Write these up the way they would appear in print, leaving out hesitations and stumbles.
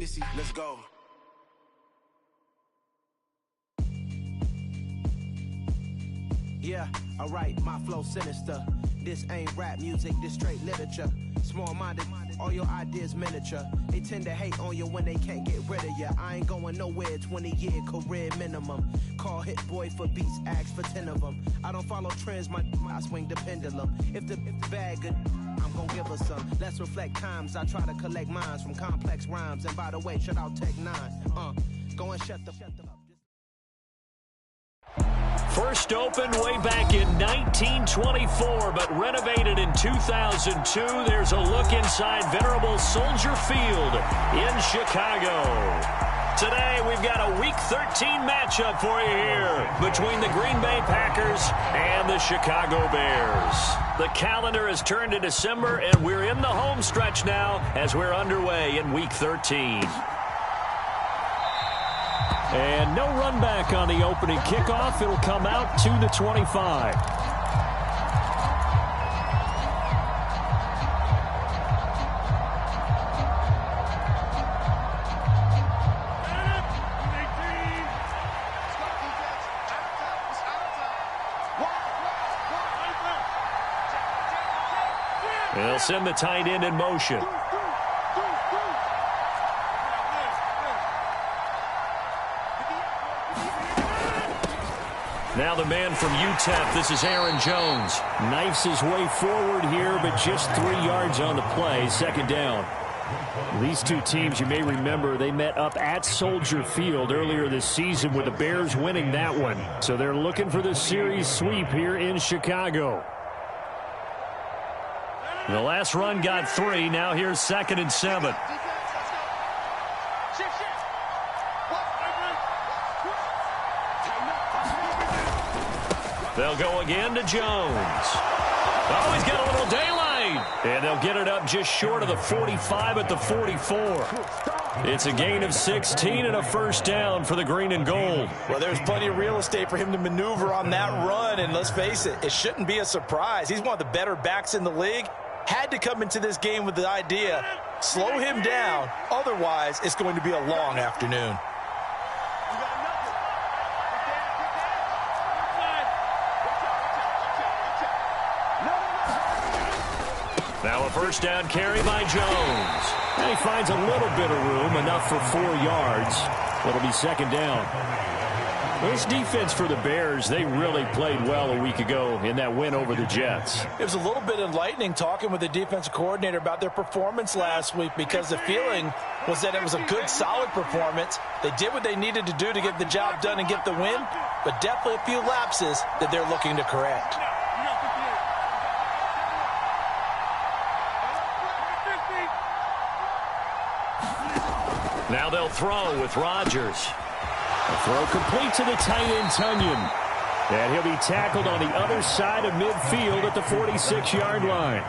Hennessy, let's go. Yeah, alright, my flow sinister. This ain't rap music, this straight literature. Small-minded, all your ideas miniature. They tend to hate on you when they can't get rid of you. I ain't going nowhere, 20-year career minimum. Call Hit Boy for beats, ask for 10 of them. I don't follow trends, I swing the pendulum. If the bag good, I'm gonna give her some. Let's reflect times, I try to collect minds from complex rhymes. And by the way, shout out Tech 9. Go and shut the up. First opened way back in 1924, but renovated in 2002. There's a look inside venerable Soldier Field in Chicago. Today, we've got a Week 13 matchup for you here between the Green Bay Packers and the Chicago Bears. The calendar has turned to December, and we're in the home stretch now as we're underway in Week 13. And no run back on the opening kickoff. It'll come out to the 25. They'll send the tight end in motion. Now the man from UTEP, this is Aaron Jones. Knifes his way forward here, but just 3 yards on the play, second down. These two teams, you may remember, they met up at Soldier Field earlier this season with the Bears winning that one. So they're looking for the series sweep here in Chicago. The last run got 3. Now here's 2nd and 7. They'll go again to Jones. Oh, he's got a little daylight. And they'll get it up just short of the 45 at the 44. It's a gain of 16 and a first down for the green and gold. Well, there's plenty of real estate for him to maneuver on that run. And let's face it, it shouldn't be a surprise. He's one of the better backs in the league. Had to come into this game with the idea, slow him down. Otherwise, it's going to be a long afternoon. Now a first down carry by Jones. And he finds a little bit of room, enough for 4 yards. It'll be second down. This defense for the Bears, they really played well a week ago in that win over the Jets. It was a little bit enlightening talking with the defensive coordinator about their performance last week, because the feeling was that it was a good, solid performance. They did what they needed to do to get the job done and get the win, but definitely a few lapses that they're looking to correct. Now they'll throw with Rodgers. A throw complete to the tight end, Tunyon. And he'll be tackled on the other side of midfield at the 46-yard line.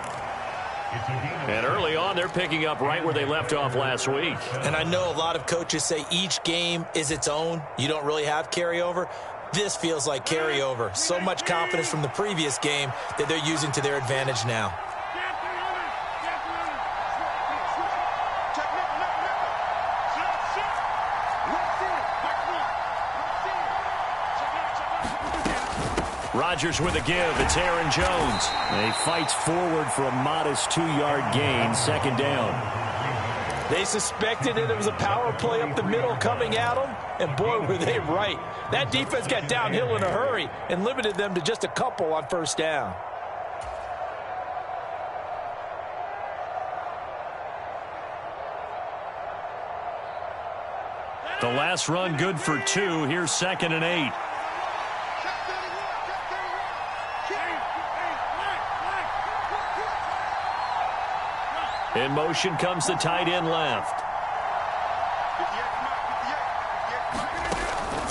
And early on, they're picking up right where they left off last week. And I know a lot of coaches say each game is its own. You don't really have carryover. This feels like carryover. So much confidence from the previous game that they're using to their advantage now. Rodgers with a give. It's Aaron Jones. And he fights forward for a modest 2-yard gain. Second down. They suspected that it was a power play up the middle coming at them, and boy, were they right. That defense got downhill in a hurry and limited them to just a couple on first down. The last run good for 2. Here's 2nd and 8. In motion comes the tight end left.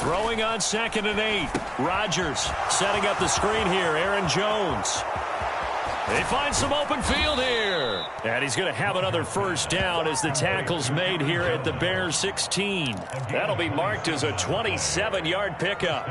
Throwing on 2nd and 8. Rodgers setting up the screen here. Aaron Jones. They find some open field here. And he's going to have another first down as the tackle's made here at the Bears 16. That'll be marked as a 27-yard pickup.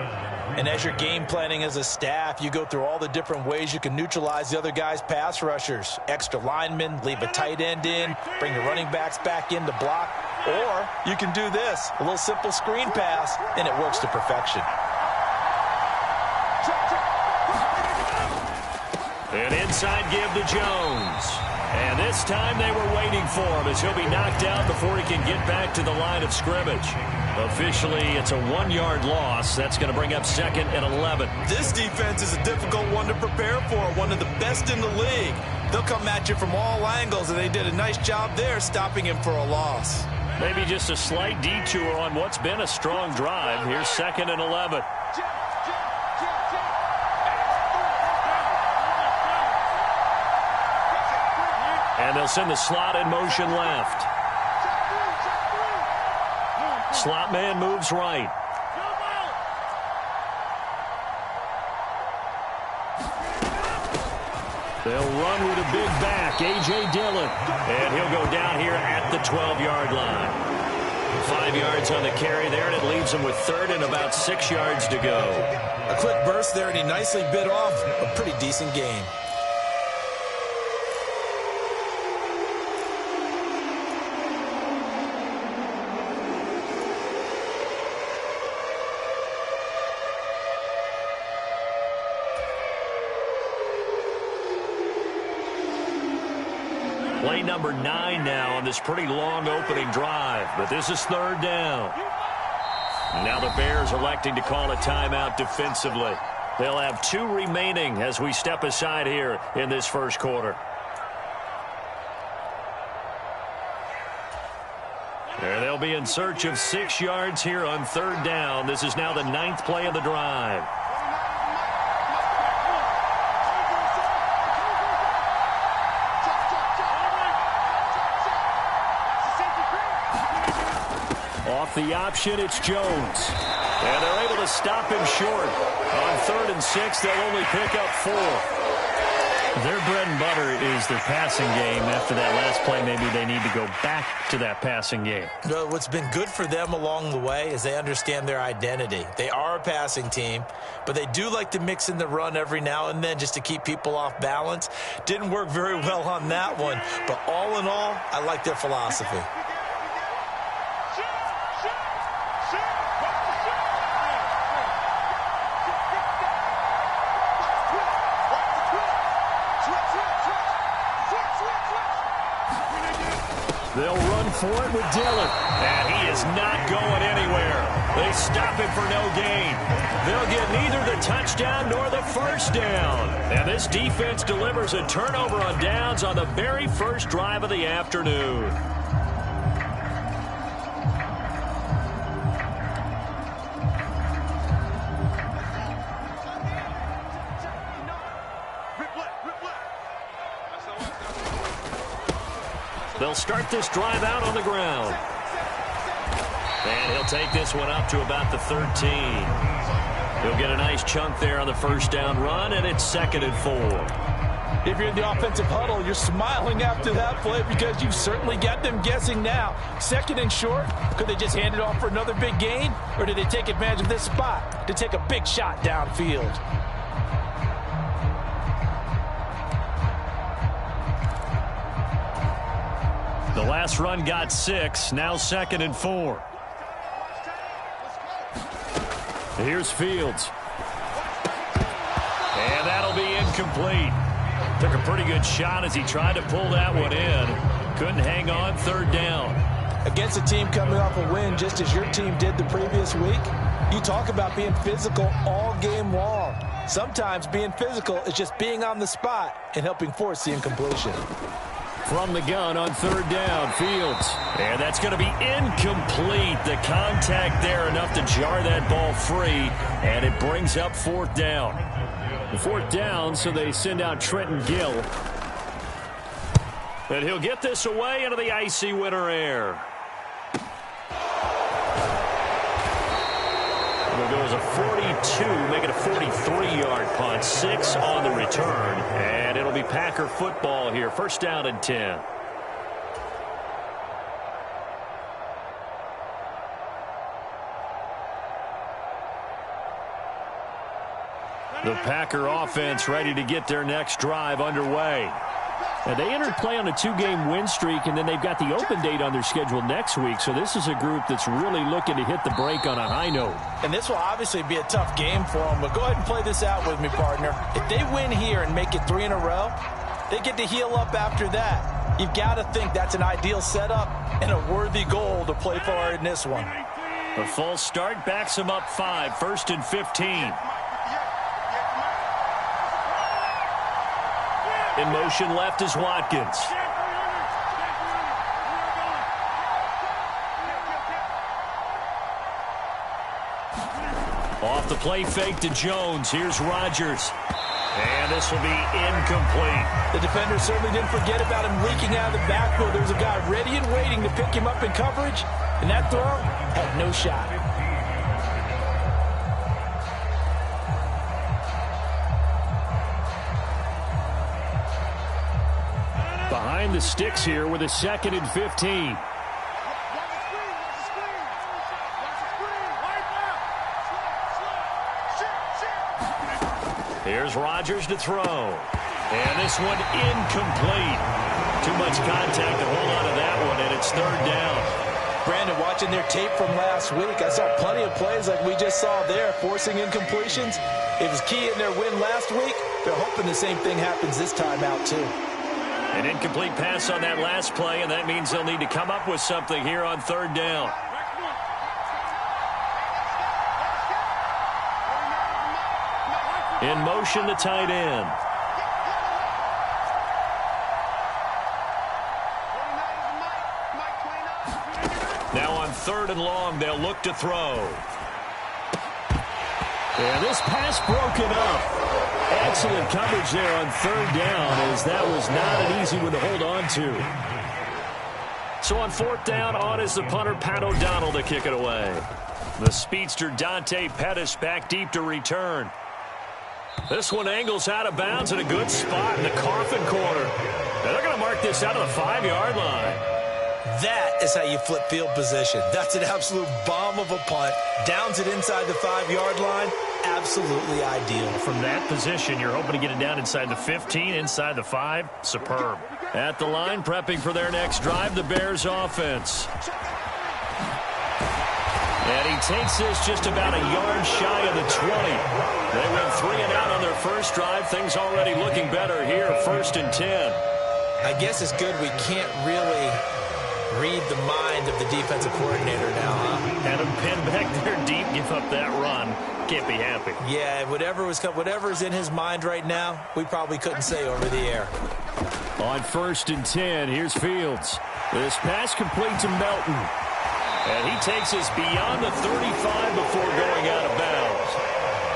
And as you're game planning as a staff, you go through all the different ways you can neutralize the other guy's pass rushers. Extra linemen, leave a tight end in, bring the running backs back in to block. Or you can do this, a little simple screen pass, and it works to perfection. An inside give to Jones. And this time they were waiting for him as he'll be knocked out before he can get back to the line of scrimmage. Officially, it's a 1-yard loss. That's going to bring up 2nd and 11. This defense is a difficult one to prepare for, one of the best in the league. They'll come at you from all angles, and they did a nice job there stopping him for a loss. Maybe just a slight detour on what's been a strong drive. Here's 2nd and 11. And they'll send the slot in motion left. Slot man moves right. They'll run with a big back, A.J. Dillon. And he'll go down here at the 12-yard line. 5 yards on the carry there, and it leaves him with 3rd and about 6 yards to go. A quick burst there, and he nicely bit off a pretty decent gain. Play number 9 now on this pretty long opening drive, but this is 3rd down. Now the Bears electing to call a timeout defensively. They'll have 2 remaining as we step aside here in this first quarter. And they'll be in search of 6 yards here on 3rd down. This is now the 9th play of the drive. Off the option, it's Jones. And they're able to stop him short. On 3rd and 6, they'll only pick up 4. Their bread and butter is their passing game. After that last play, maybe they need to go back to that passing game. Well, what's been good for them along the way is they understand their identity. They are a passing team, but they do like to mix in the run every now and then just to keep people off balance. Didn't work very well on that one, but all in all, I like their philosophy. They'll run for it with Dillon. And he is not going anywhere. They stop him for no gain. They'll get neither the touchdown nor the first down. And this defense delivers a turnover on downs on the very first drive of the afternoon. They'll start this drive out on the ground. And he'll take this one up to about the 13. He'll get a nice chunk there on the first down run, and it's 2nd and 4. If you're in the offensive huddle, you're smiling after that play because you've certainly got them guessing now. 2nd and short, could they just hand it off for another big gain? Or did they take advantage of this spot to take a big shot downfield? The last run got 6, now 2nd and 4. Here's Fields. And that'll be incomplete. Took a pretty good shot as he tried to pull that one in. Couldn't hang on, 3rd down. Against a team coming off a win just as your team did the previous week, you talk about being physical all game long. Sometimes being physical is just being on the spot and helping force the incompletion. From the gun on 3rd down, Fields. And that's going to be incomplete. The contact there enough to jar that ball free, and it brings up 4th down. The 4th down, so they send out Trenton Gill. And he'll get this away into the icy winter air. It'll go as a 42, make it a 43-yard punt. 6 on the return, and it'll be Packer football here. 1st down and 10. The Packer offense ready to get their next drive underway. And they entered play on a 2-game win streak, and then they've got the open date on their schedule next week. So this is a group that's really looking to hit the break on a high note. And this will obviously be a tough game for them, but go ahead and play this out with me, partner. If they win here and make it 3 in a row, they get to heal up after that. You've got to think that's an ideal setup and a worthy goal to play for in this one. A false start backs them up 5, 1st and 15. In motion left is Watkins. Off the play fake to Jones. Here's Rodgers. And this will be incomplete. The defender certainly didn't forget about him leaking out of the backfield. There's a guy ready and waiting to pick him up in coverage, and that throw had no shot. Behind the sticks here with a 2nd and 15. Here's Rodgers to throw. And this one incomplete. Too much contact to hold on to that one, and it's 3rd down. Brandon, watching their tape from last week, I saw plenty of plays like we just saw there, forcing incompletions. It was key in their win last week. They're hoping the same thing happens this time out, too. An incomplete pass on that last play, and that means they'll need to come up with something here on 3rd down. In motion, the tight end. Now on 3rd and long, they'll look to throw. And this pass broken up. Excellent coverage there on 3rd down, as that was not an easy one to hold on to. So on 4th down, on is the punter, Pat O'Donnell, to kick it away. The speedster Dante Pettis back deep to return. This one angles out of bounds in a good spot in the coffin corner. And they're going to mark this out of the 5-yard line. That is how you flip field position. That's an absolute bomb of a punt. Downs it inside the 5-yard line. Absolutely ideal. From that position, you're hoping to get it down inside the 15, inside the 5. Superb. At the line, prepping for their next drive, the Bears offense. And he takes this just about a yard shy of the 20. They went 3 and out on their first drive. Things already looking better here, 1st and 10. I guess it's good we can't really read the mind of the defensive coordinator now, huh? Had him pinned back there deep, give up that run. Can't be happy. Yeah, whatever's in his mind right now, we probably couldn't say over the air. On 1st and 10, here's Fields. This pass complete to Melton. And he takes us beyond the 35 before going out of bounds.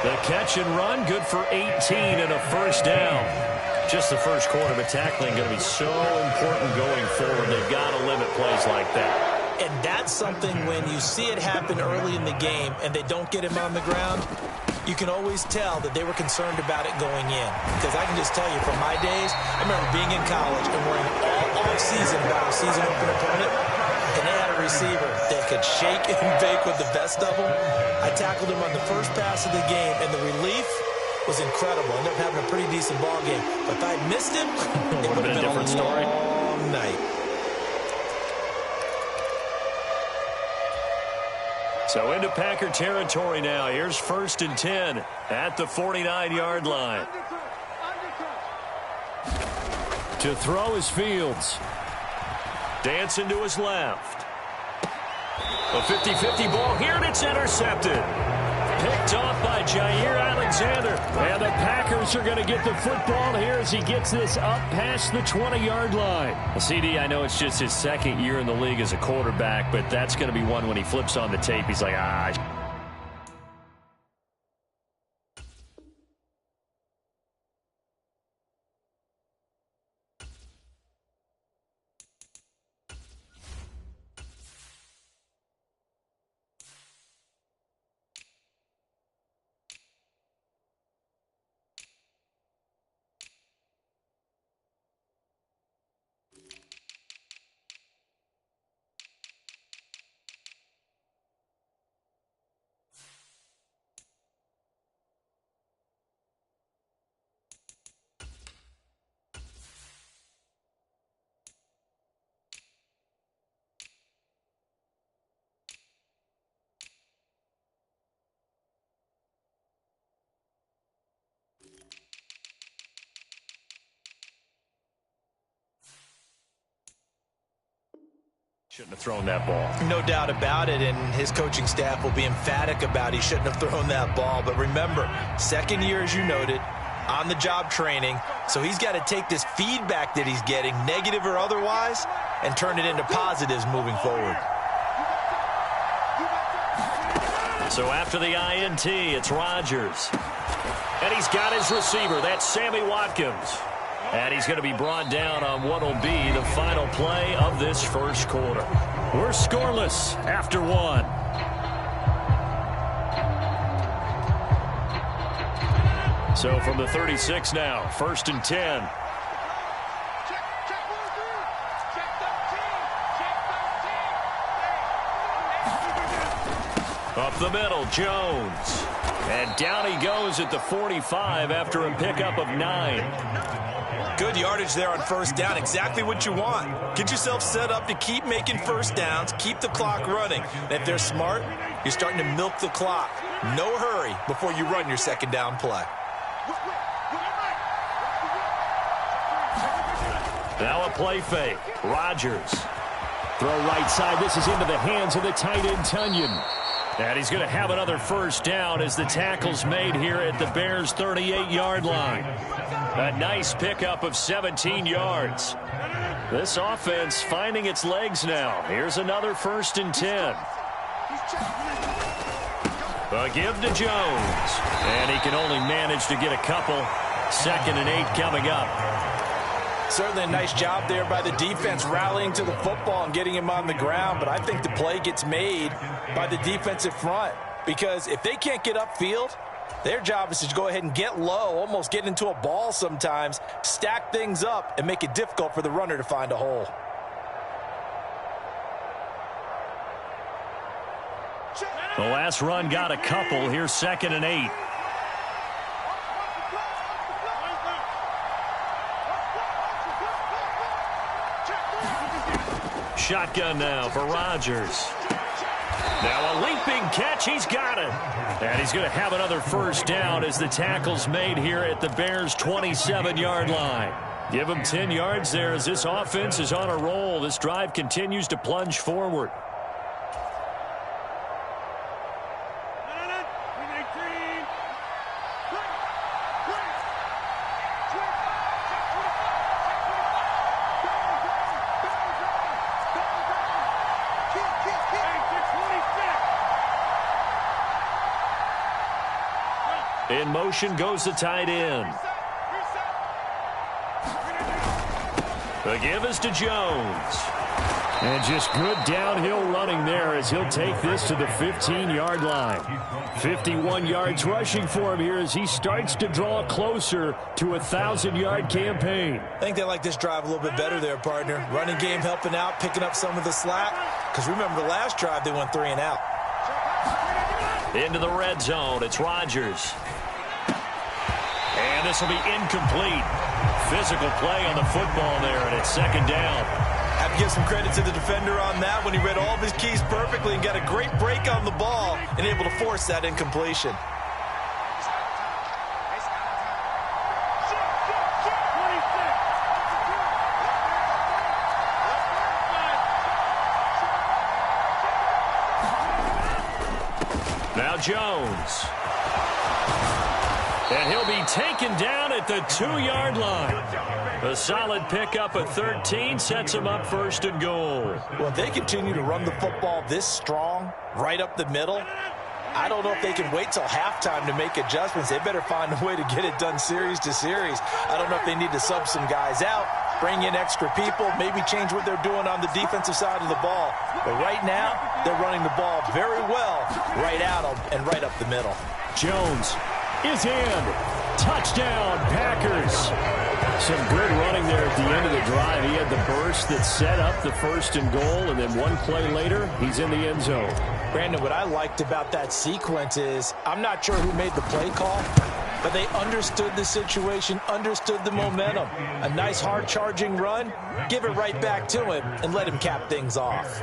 The catch and run, good for 18 and a 1st down. Just the first quarter, but tackling going to be so important going forward. They've got to limit plays like that. And that's something when you see it happen early in the game and they don't get him on the ground, you can always tell that they were concerned about it going in. Because I can just tell you from my days, I remember being in college and worrying all off-season about a season-open opponent, and they had a receiver that could shake and bake with the best of them. I tackled him on the first pass of the game, and the relief was incredible. Ended up having a pretty decent ball game. But if I missed him, it would have been a different story. Long night. So into Packer territory now. Here's 1st and 10 at the 49-yard line. To throw is Fields. Dancing to his left. A 50-50 ball here, and it's intercepted. Picked off by Jair Alexander. And the Packers are going to get the football here as he gets this up past the 20-yard line. Well, CD, I know it's just his 2nd year in the league as a quarterback, but that's going to be one when he flips on the tape. He's like, Shouldn't have thrown that ball. No doubt about it, and his coaching staff will be emphatic about he shouldn't have thrown that ball. But remember, second year, as you noted, on-the-job training, so he's got to take this feedback that he's getting, negative or otherwise, and turn it into positives moving forward. So after the INT, it's Rodgers. And he's got his receiver. That's Sammy Watkins. And he's going to be brought down on what will be the final play of this first quarter. We're scoreless after one. So from the 36 now, 1st and 10. Up the middle, Jones. And down he goes at the 45 after a pickup of 9. Good yardage there on first down. Exactly what you want. Get yourself set up to keep making first downs, keep the clock running. And if they're smart, you're starting to milk the clock. No hurry before you run your second down play. Now a play fake. Rodgers. Throw right side. This is into the hands of the tight end, Tunyon. And he's going to have another first down as the tackle's made here at the Bears' 38-yard line. A nice pickup of 17 yards. This offense finding its legs now. Here's another 1st and 10. A give to Jones. And he can only manage to get a couple. 2nd and 8 coming up. Certainly a nice job there by the defense rallying to the football and getting him on the ground. But I think the play gets made by the defensive front. Because if they can't get upfield, their job is to go ahead and get low, almost get into a ball sometimes, stack things up, and make it difficult for the runner to find a hole. The last run got a couple. Here's 2nd and 8. Shotgun now for Rodgers. Now a leaping catch. He's got it. And he's going to have another first down as the tackle's made here at the Bears' 27-yard line. Give him 10 yards there as this offense is on a roll. This drive continues to plunge forward. In motion goes the tight end. The give is to Jones. And just good downhill running there as he'll take this to the 15-yard line. 51 yards rushing for him here as he starts to draw closer to a 1,000-yard campaign. I think they like this drive a little bit better there, partner. Running game helping out, picking up some of the slack. Because remember, the last drive they went 3 and out. Into the red zone. It's Rodgers. And this will be incomplete. Physical play on the football there, and it's 2nd down. Have to give some credit to the defender on that when he read all of his keys perfectly and got a great break on the ball and able to force that incompletion. Now Jones. And he'll be taken down at the 2-yard line. A solid pickup of 13 sets him up 1st and goal. Well, if they continue to run the football this strong, right up the middle, I don't know if they can wait till halftime to make adjustments. They better find a way to get it done series to series. I don't know if they need to sub some guys out, bring in extra people, maybe change what they're doing on the defensive side of the ball. But right now, they're running the ball very well right out and right up the middle. Jones is in. Touchdown, Packers. Some good running there at the end of the drive. He had the burst that set up the 1st and goal, and then one play later, he's in the end zone. Brandon, what I liked about that sequence is I'm not sure who made the play call, but they understood the situation, understood the momentum. A nice hard-charging run, give it right back to him, and let him cap things off.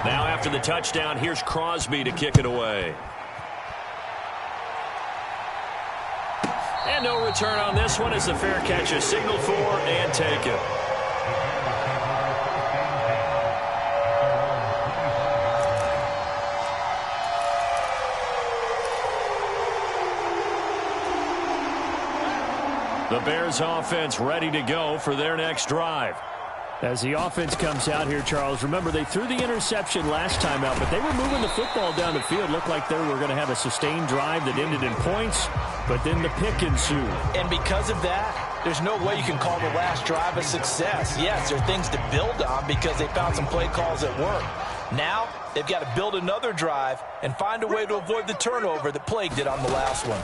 Now after the touchdown, here's Crosby to kick it away. And no return on this one as the fair catch is signaled for and taken. The Bears offense ready to go for their next drive. As the offense comes out here, Charles, remember they threw the interception last time out, but they were moving the football down the field. Looked like they were going to have a sustained drive that ended in points, but then the pick ensued. And because of that, there's no way you can call the last drive a success. Yes, there are things to build on because they found some play calls that work. Now, they've got to build another drive and find a way to avoid the turnover that plagued it on the last one.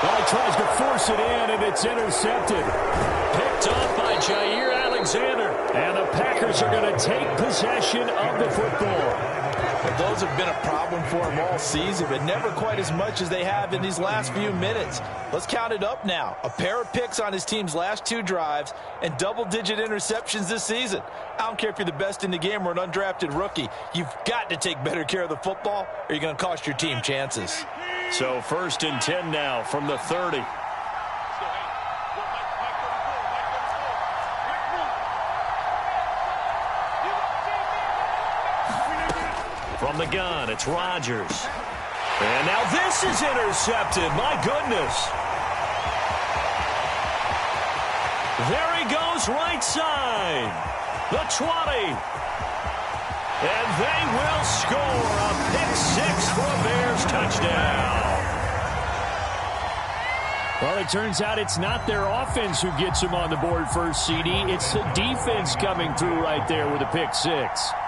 Well, he tries to force it in, and it's intercepted. Picked off by Jair Alexander. And the Packers are going to take possession of the football. Well, those have been a problem for them all season, but never quite as much as they have in these last few minutes. Let's count it up now. A pair of picks on his team's last 2 drives and double-digit interceptions this season. I don't care if you're the best in the game or an undrafted rookie. You've got to take better care of the football or you're going to cost your team chances. So 1st and 10 now from the 30. From the gun, it's Rodgers. And now this is intercepted. My goodness. There he goes, right side. The 20. And they will score a pick-6 for a Bears touchdown. Well, it turns out it's not their offense who gets them on the board first, CD. It's the defense coming through right there with a pick-6.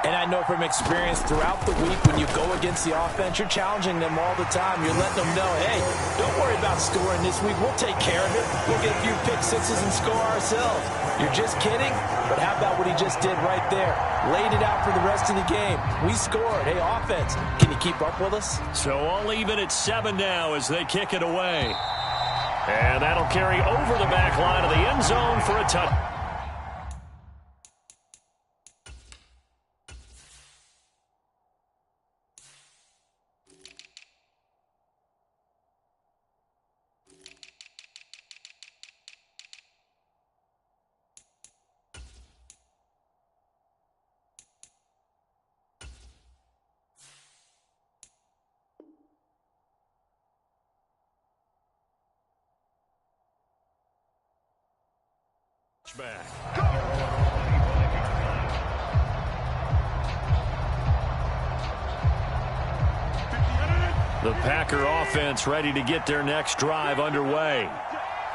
And I know from experience throughout the week when you go against the offense, you're challenging them all the time. You're letting them know, hey, don't worry about scoring this week. We'll take care of it. We'll get a few pick-6s and score ourselves. You're just kidding? But how about what he just did right there? Laid it out for the rest of the game. We scored. Hey, offense, can you keep up with us? So all even at 7 now as they kick it away. And that'll carry over the back line of the end zone for a touchdown. Back. The Packer offense ready to get their next drive underway.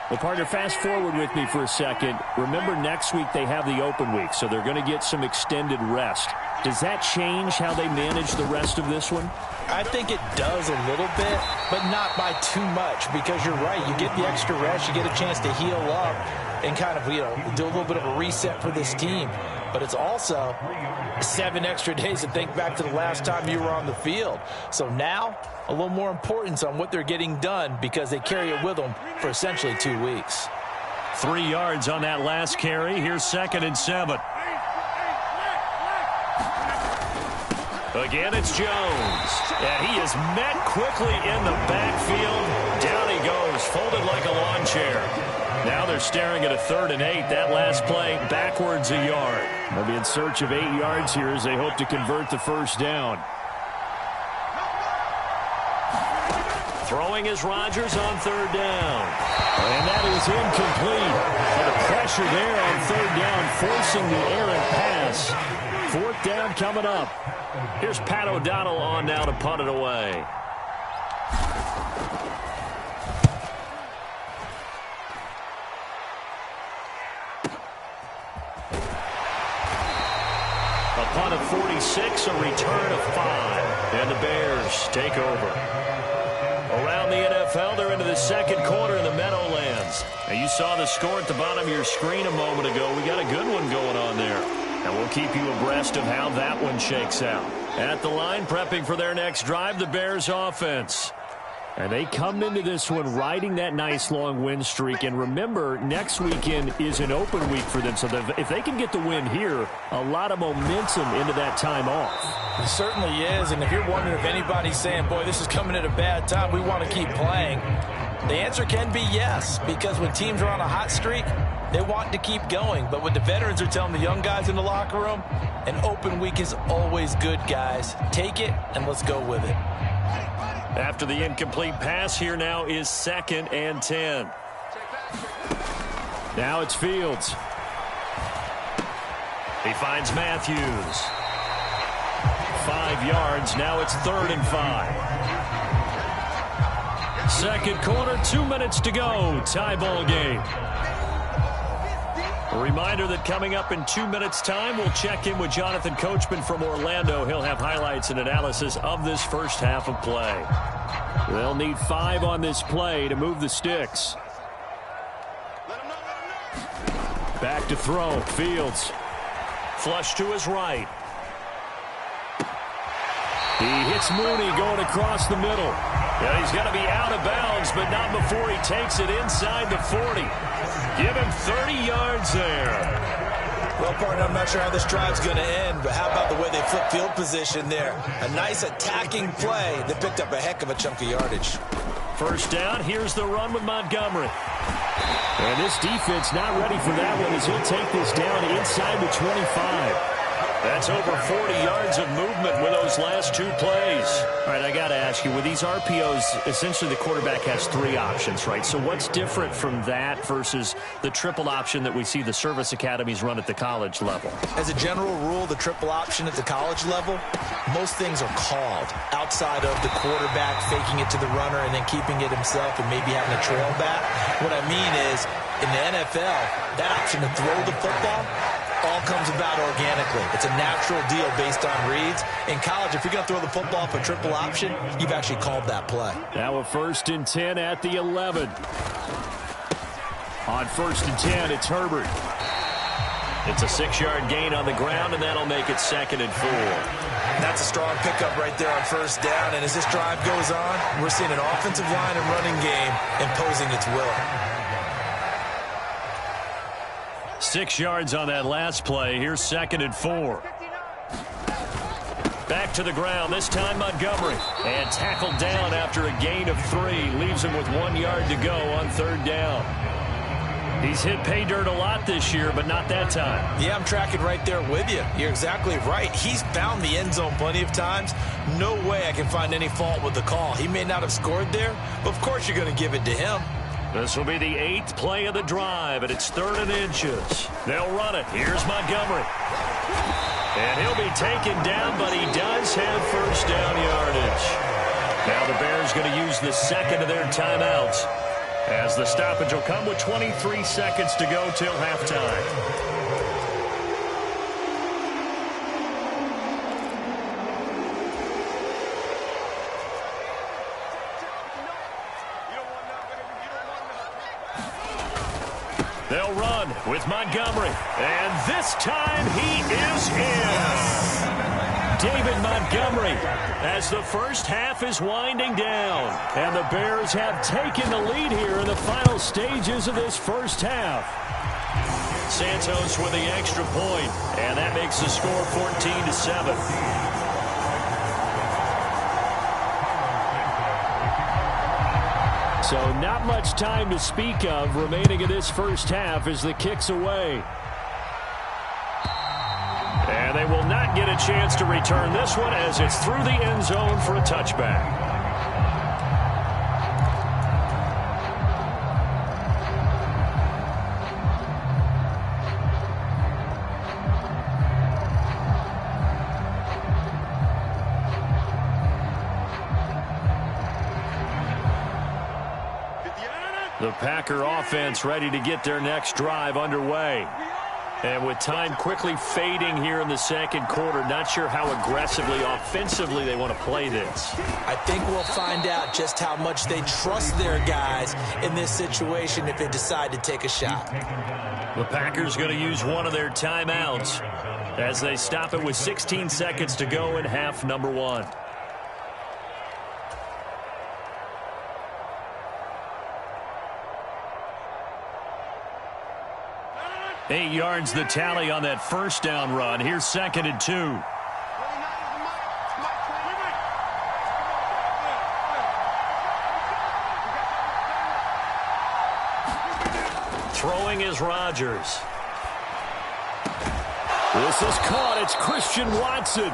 Well, partner, fast forward with me for a second. Remember, next week they have the open week, so they're going to get some extended rest. Does that change how they manage the rest of this one? I think it does a little bit, but not by too much, because you're right. You get the extra rest. You get a chance to heal up and kind of, do a little bit of a reset for this team. But it's also 7 extra days to think back to the last time you were on the field. So now, a little more importance on what they're getting done because they carry it with them for essentially 2 weeks. 3 yards on that last carry. Here's 2nd and 7. Again, it's Jones. And he is met quickly in the backfield. Down he goes, folded like a lawn chair. Now they're staring at a 3rd and 8. That last play backwards a yard. They'll be in search of 8 yards here as they hope to convert the first down. Throwing is Rodgers on 3rd down. And that is incomplete. So the pressure there on 3rd down, forcing the errant pass. 4th down coming up. Here's Pat O'Donnell on now to punt it away. A punt of 46, a return of 5. And the Bears take over. Around the NFL, they're into the 2nd quarter in the Meadowlands. Now, you saw the score at the bottom of your screen a moment ago. We got a good one going on there. And we'll keep you abreast of how that one shakes out. At the line, prepping for their next drive, the Bears offense. And they come into this one riding that nice long win streak. And remember, next weekend is an open week for them. So if they can get the win here, a lot of momentum into that time off. It certainly is. And if you're wondering if anybody's saying, boy, this is coming at a bad time, we want to keep playing, the answer can be yes. Because when teams are on a hot streak, they want to keep going. But what the veterans are telling the young guys in the locker room, an open week is always good, guys. Take it and let's go with it. After the incomplete pass, here now is 2nd and 10. Now it's Fields. He finds Matthews. 5 yards. Now it's 3rd and 5. Second quarter, 2 minutes to go. Tie ball game. A reminder that coming up in 2 minutes' time, we'll check in with Jonathan Coachman from Orlando. He'll have highlights and analysis of this first half of play. They'll need 5 on this play to move the sticks. Back to throw. Fields. Flush to his right. He hits Mooney going across the middle. Yeah, he's going to be out of bounds, but not before he takes it inside the 40. Give him 30 yards there. Well, partner, I'm not sure how this drive's going to end, but how about the way they flip field position there? A nice attacking play that picked up a heck of a chunk of yardage. First down, here's the run with Montgomery. And this defense not ready for that one as he'll take this down inside the 25. That's over 40 yards of movement with those last 2 plays. All right, I got to ask you, with these RPOs, essentially the quarterback has 3 options, right? So what's different from that versus the triple option that we see the service academies run at the college level? As a general rule, the triple option at the college level, most things are called outside of the quarterback faking it to the runner and then keeping it himself and maybe having a trail back. What I mean is, in the NFL, that option to throw the football all comes about organically. It's a natural deal based on reads. In college, if you're going to throw the football for triple option, you've actually called that play. Now a 1st and 10 at the 11. On 1st and 10, it's Herbert. It's a 6-yard gain on the ground, and that'll make it 2nd and 4. That's a strong pickup right there on 1st down. And as this drive goes on, we're seeing an offensive line and running game imposing its will. 6 yards on that last play. Here's 2nd and 4. Back to the ground, this time Montgomery. And tackled down after a gain of 3. Leaves him with 1 yard to go on 3rd down. He's hit pay dirt a lot this year, but not that time. Yeah, I'm tracking right there with you. You're exactly right. He's found the end zone plenty of times. No way I can find any fault with the call. He may not have scored there, but of course you're going to give it to him. This will be the 8th play of the drive, and it's 3rd and inches. They'll run it. Here's Montgomery. And he'll be taken down, but he does have 1st down yardage. Now the Bears going to use the 2nd of their timeouts, as the stoppage will come with 23 seconds to go till halftime. They'll run with Montgomery. And this time he is in. David Montgomery, as the first half is winding down. And the Bears have taken the lead here in the final stages of this first half. Santos with the extra point, and that makes the score 14-7. So not much time to speak of remaining in this first half as the kick's away. And they will not get a chance to return this one as it's through the end zone for a touchback. The Packer offense ready to get their next drive underway. And with time quickly fading here in the second quarter, not sure how aggressively, offensively they want to play this. I think we'll find out just how much they trust their guys in this situation if they decide to take a shot. The Packers going to use one of their timeouts as they stop it with 16 seconds to go in half number 1. Eight yards the tally on that first down run. Here's 2nd and 2. Throwing is Rodgers. This is caught. It's Christian Watson.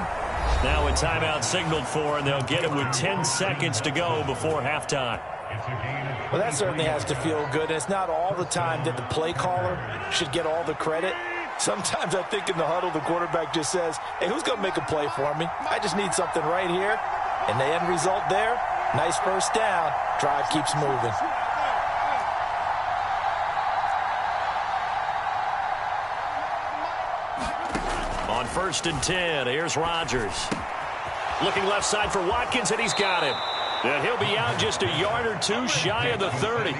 Now a timeout signaled for, and they'll get it with 10 seconds to go before halftime. Well, that certainly has to feel good. It's not all the time that the play caller should get all the credit. Sometimes I think in the huddle, the quarterback just says, hey, who's going to make a play for me? I just need something right here. And the end result there, nice first down. Drive keeps moving. On 1st and 10, here's Rodgers. Looking left side for Watkins, and he's got him. And he'll be out just a yard or two shy of the 30.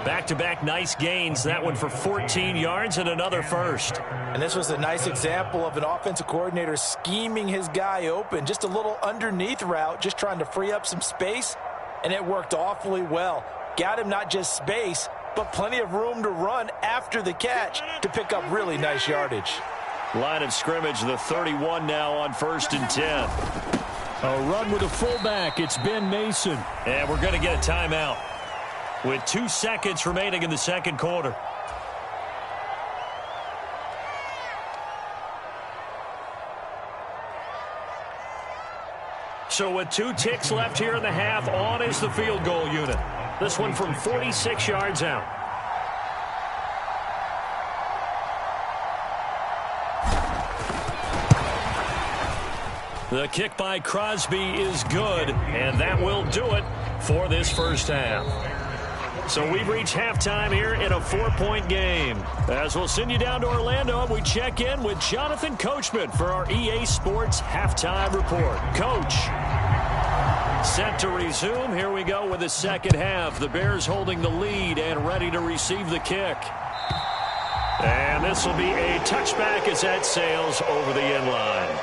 Back-to-back nice gains. That one for 14 yards and another first. And this was a nice example of an offensive coordinator scheming his guy open. Just a little underneath route, just trying to free up some space. And it worked awfully well. Got him not just space, but plenty of room to run after the catch to pick up really nice yardage. Line of scrimmage, the 31 now on 1st and 10. A run with a fullback. It's Ben Mason. And we're going to get a timeout with 2 seconds remaining in the second quarter. So with 2 ticks left here in the half, on is the field goal unit. This one from 46 yards out. The kick by Crosby is good, and that will do it for this first half. So we've reached halftime here in a 4-point game. As we'll send you down to Orlando, we check in with Jonathan Coachman for our EA Sports Halftime Report. Coach, set to resume. Here we go with the second half. The Bears holding the lead and ready to receive the kick. And this will be a touchback as that sails over the end line.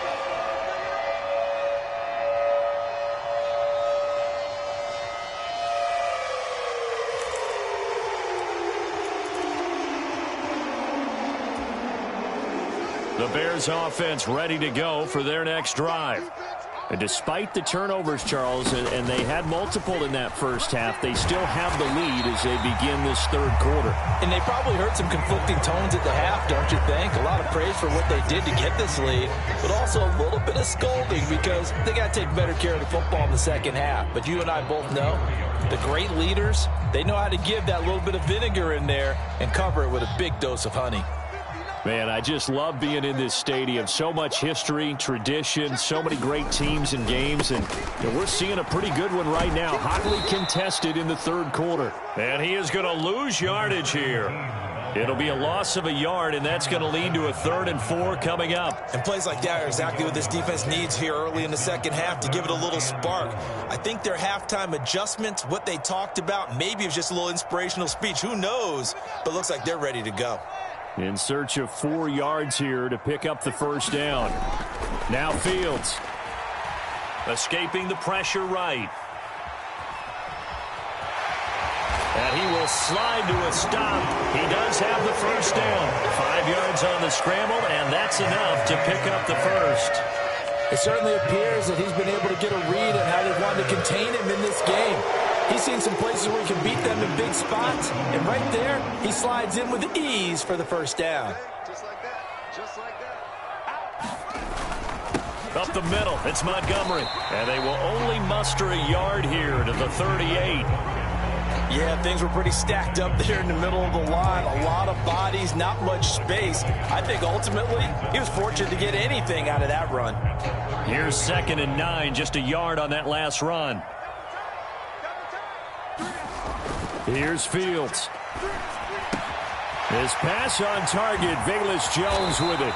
The Bears offense ready to go for their next drive. And despite the turnovers, Charles, and they had multiple in that first half, they still have the lead as they begin this third quarter. And they probably heard some conflicting tones at the half, don't you think? A lot of praise for what they did to get this lead, but also a little bit of scolding because they got to take better care of the football in the second half. But you and I both know the great leaders, they know how to give that little bit of vinegar in there and cover it with a big dose of honey. Man, I just love being in this stadium. So much history, tradition, so many great teams and games. And we're seeing a pretty good one right now. Hotly contested in the third quarter. And he is going to lose yardage here. It'll be a loss of a yard, and that's going to lead to a 3rd and 4 coming up. And plays like that are exactly what this defense needs here early in the second half to give it a little spark. I think their halftime adjustments, what they talked about, maybe it was just a little inspirational speech. Who knows? But looks like they're ready to go. In search of 4 yards here to pick up the first down. Now Fields. Escaping the pressure right. And he will slide to a stop. He does have the first down. 5 yards on the scramble, and that's enough to pick up the first. It certainly appears that he's been able to get a read on how they want to contain him in this game. He's seen some places where he can beat them in big spots, and right there, he slides in with ease for the first down. Just like that. Just like that. Up the middle, it's Montgomery. And they will only muster a yard here to the 38. Yeah, things were pretty stacked up there in the middle of the line. A lot of bodies, not much space. I think ultimately he was fortunate to get anything out of that run. Here's 2nd and 9, just a yard on that last run. Here's Fields. His pass on target, Velus Jones with it.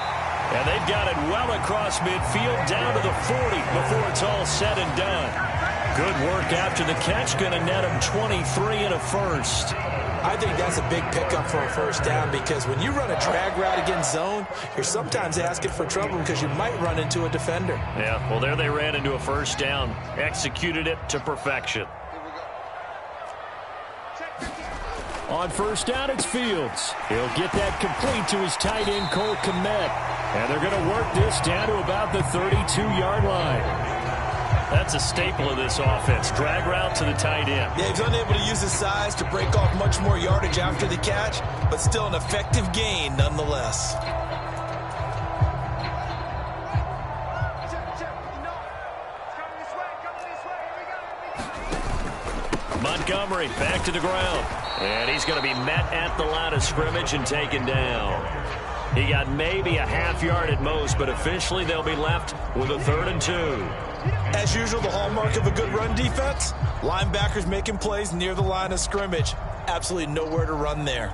And they've got it well across midfield down to the 40 before it's all said and done. Good work after the catch, going to net him 23 and a first. I think that's a big pickup for a first down because when you run a drag route against zone, you're sometimes asking for trouble because you might run into a defender. Yeah, well, there they ran into a first down. Executed it to perfection. On first down, it's Fields. He'll get that complete to his tight end, Cole Kmet. And they're going to work this down to about the 32-yard line. That's a staple of this offense. Drag route to the tight end. Yeah, he's unable to use his size to break off much more yardage after the catch, but still an effective gain nonetheless. Montgomery back to the ground. And he's going to be met at the line of scrimmage and taken down. He got maybe a half yard at most, but officially they'll be left with a 3rd and 2. As usual, the hallmark of a good run defense, linebackers making plays near the line of scrimmage. Absolutely nowhere to run there.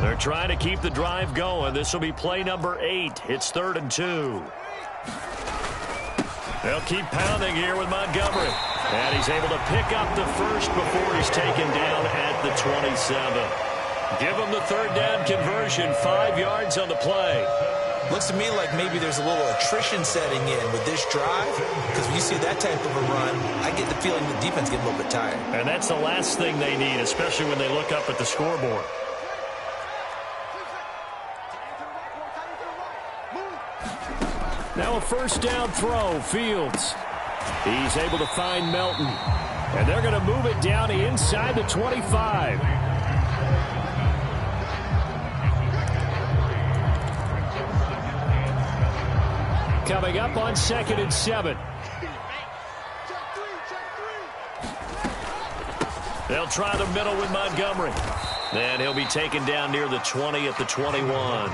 They're trying to keep the drive going. This will be play number 8. It's 3rd and 2. They'll keep pounding here with Montgomery. And he's able to pick up the first before he's taken down at the 27. Give him the 3rd down conversion. 5 yards on the play. Looks to me like maybe there's a little attrition setting in with this drive, because when you see that type of a run, I get the feeling the defense gets a little bit tired. And that's the last thing they need, especially when they look up at the scoreboard. Now a 1st down throw, Fields. He's able to find Melton. And they're going to move it down inside the 25. Coming up on 2nd and 7. They'll try the middle with Montgomery. And he'll be taken down near the 20 at the 21.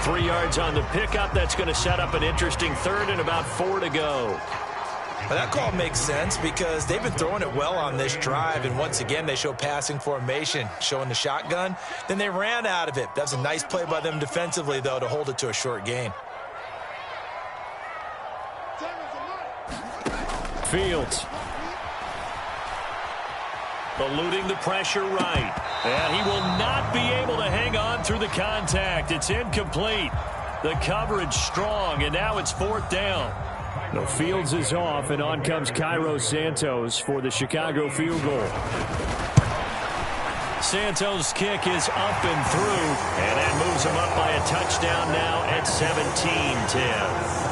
3 yards on the pickup. That's going to set up an interesting 3rd and about 4 to go. Well, that call makes sense because they've been throwing it well on this drive, and once again they show passing formation, showing the shotgun. Then they ran out of it. That's a nice play by them defensively, though, to hold it to a short gain. Fields. Eluding the pressure right. And he will not be able to hang on through the contact. It's incomplete. The coverage strong, and now it's 4th down. No, Fields is off, and on comes Cairo Santos for the Chicago field goal. Santos' kick is up and through, and that moves him up by a touchdown now at 17-10.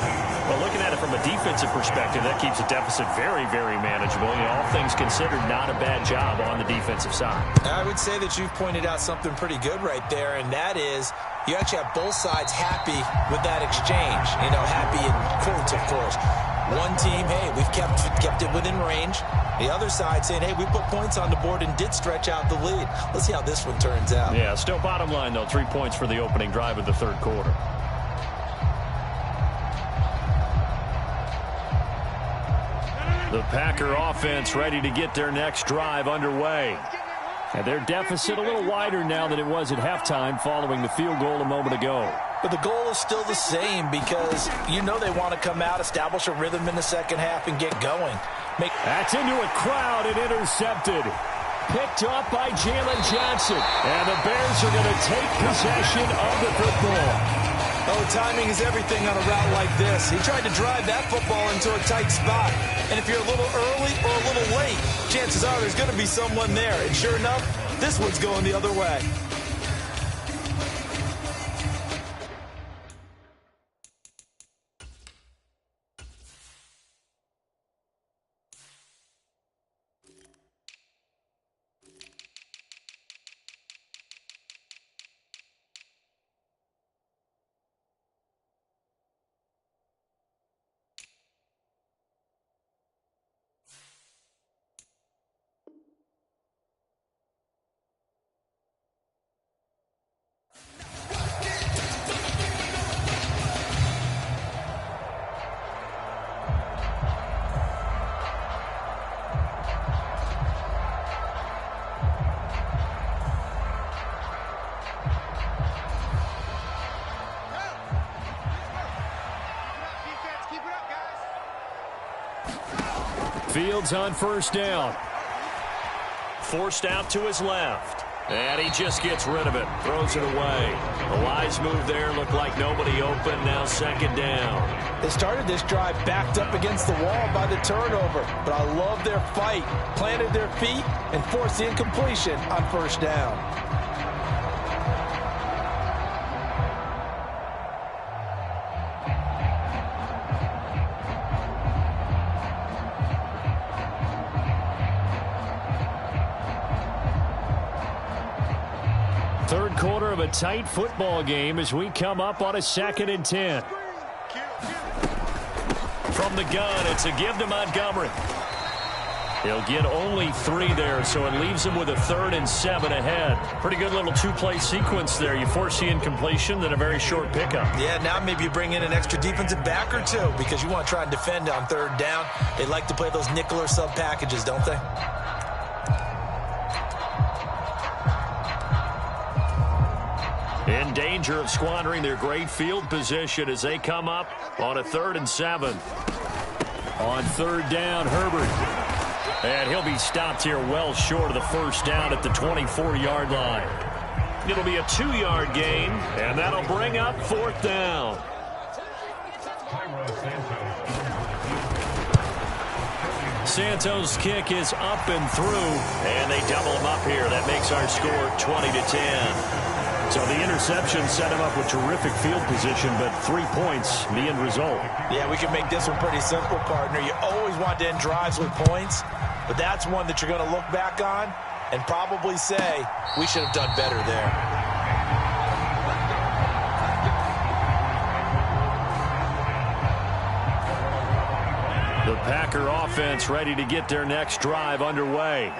Well, looking at it from a defensive perspective, that keeps the deficit very, very manageable. You know, all things considered, not a bad job on the defensive side. I would say that you've pointed out something pretty good right there, and that is you actually have both sides happy with that exchange. You know, happy in quotes, of course. One team, hey, we've kept it within range. The other side saying, hey, we put points on the board and did stretch out the lead. Let's see how this one turns out. Yeah, still bottom line, though, 3 points for the opening drive of the 3rd quarter. The Packer offense ready to get their next drive underway. And their deficit a little wider now than it was at halftime following the field goal a moment ago. But the goal is still the same because you know they want to come out, establish a rhythm in the second half, and get going. That's into a crowd and intercepted. Picked up by Jalen Johnson. And the Bears are going to take possession of the football. Oh, timing is everything on a route like this. He tried to drive that football into a tight spot. And if you're a little early or a little late, chances are there's going to be someone there. And sure enough, this one's going the other way. Fields on 1st down. Forced out to his left. And he just gets rid of it. Throws it away. A wise move there. Looked like nobody open. Now 2nd down. They started this drive backed up against the wall by the turnover. But I love their fight. Planted their feet and forced the incompletion on 1st down. Third quarter of a tight football game as we come up on a 2nd and 10. From the gun, it's a give to Montgomery. He'll get only 3 there, so it leaves him with a 3rd and 7 ahead. Pretty good little 2-play sequence there. You force the incompletion, then a very short pickup. Yeah, now maybe you bring in an extra defensive back or 2 because you want to try and defend on 3rd down. They like to play those nickel or sub packages, don't they? In danger of squandering their great field position as they come up on a 3rd and 7. On 3rd down, Herbert. And he'll be stopped here well short of the 1st down at the 24-yard line. It'll be a 2-yard gain, and that'll bring up 4th down. Santos' kick is up and through, and they double him up here. That makes our score 20-10. So the interception set him up with terrific field position, but 3 points, the end result. Yeah, we can make this one pretty simple, partner. You always want to end drives with points, but that's one that you're going to look back on and probably say, we should have done better there. The Packer offense ready to get their next drive underway.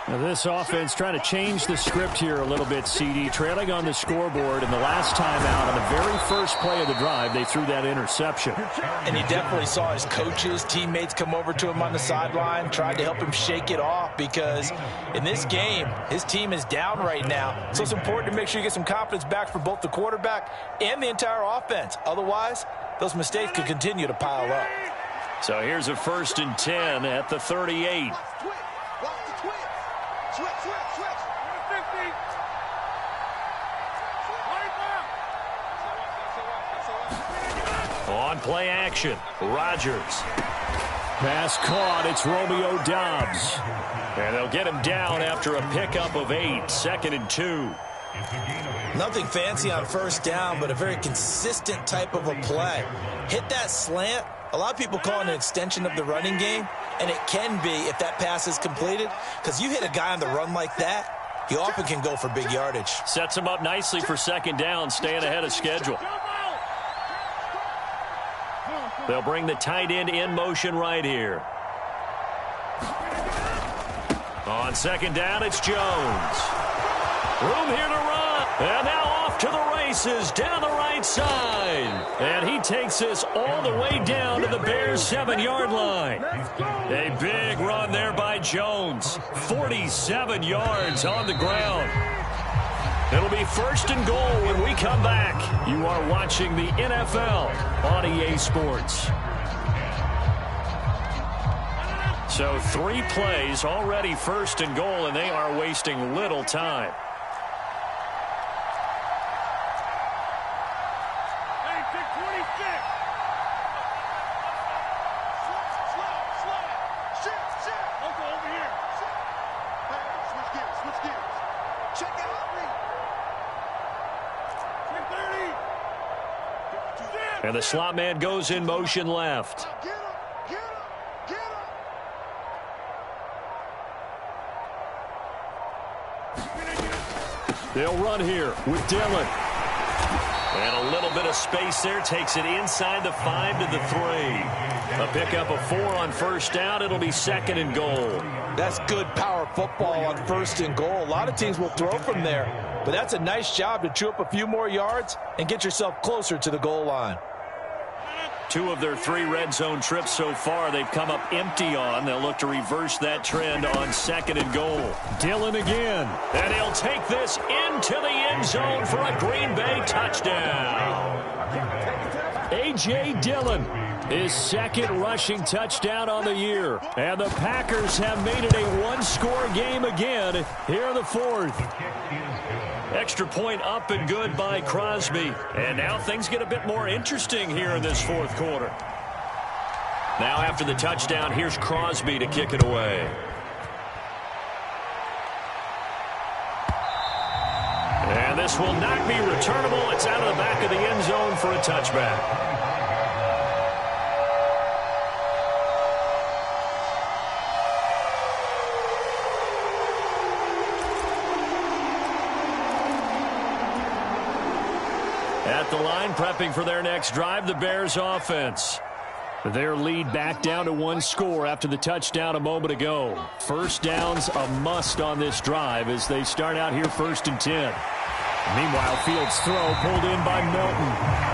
Now this offense trying to change the script here a little bit, CD. Trailing on the scoreboard, and the last time out on the very first play of the drive, they threw that interception. And you definitely saw his coaches, teammates come over to him on the sideline, tried to help him shake it off because in this game, his team is down right now. So it's important to make sure you get some confidence back for both the quarterback and the entire offense. Otherwise, those mistakes could continue to pile up. So here's a 1st and 10 at the 38. On play action, Rodgers. Pass caught, it's Romeo Doubs. And they'll get him down after a pickup of 8, 2nd and 2. Nothing fancy on 1st down, but a very consistent type of a play. Hit that slant. A lot of people call it an extension of the running game, and it can be if that pass is completed, because you hit a guy on the run like that, he often can go for big yardage. Sets him up nicely for 2nd down, staying ahead of schedule. They'll bring the tight end in motion right here. On 2nd down, it's Jones. Room here to run. And now off to the races down the right side. And he takes us all the way down to the Bears' 7-yard line. A big run there by Jones. 47 yards on the ground. It'll be 1st and goal when we come back. You are watching the NFL on EA Sports. So 3 plays, already 1st and goal, and they are wasting little time. And the slot man goes in motion left. They'll run here with Dillon. And a little bit of space there. Takes it inside the 5 to the 3. A pickup of 4 on 1st down. It'll be 2nd and goal. That's good power football on 1st and goal. A lot of teams will throw from there, but that's a nice job to chew up a few more yards and get yourself closer to the goal line. 2 of their 3 red zone trips so far they've come up empty on. They'll look to reverse that trend on 2nd and goal. Dillon again. And he'll take this into the end zone for a Green Bay touchdown. A.J. Dillon, his 2nd rushing touchdown on the year. And the Packers have made it a 1-score game again here in the 4th. Extra point up and good by Crosby. And now things get a bit more interesting here in this 4th quarter. Now after the touchdown, here's Crosby to kick it away. And this will not be returnable. It's out of the back of the end zone for a touchback. at the line, prepping for their next drive, the Bears offense. Their lead back down to one score after the touchdown a moment ago. First down's a must on this drive as they start out here 1st and 10. Meanwhile, Fields' throw pulled in by Melton.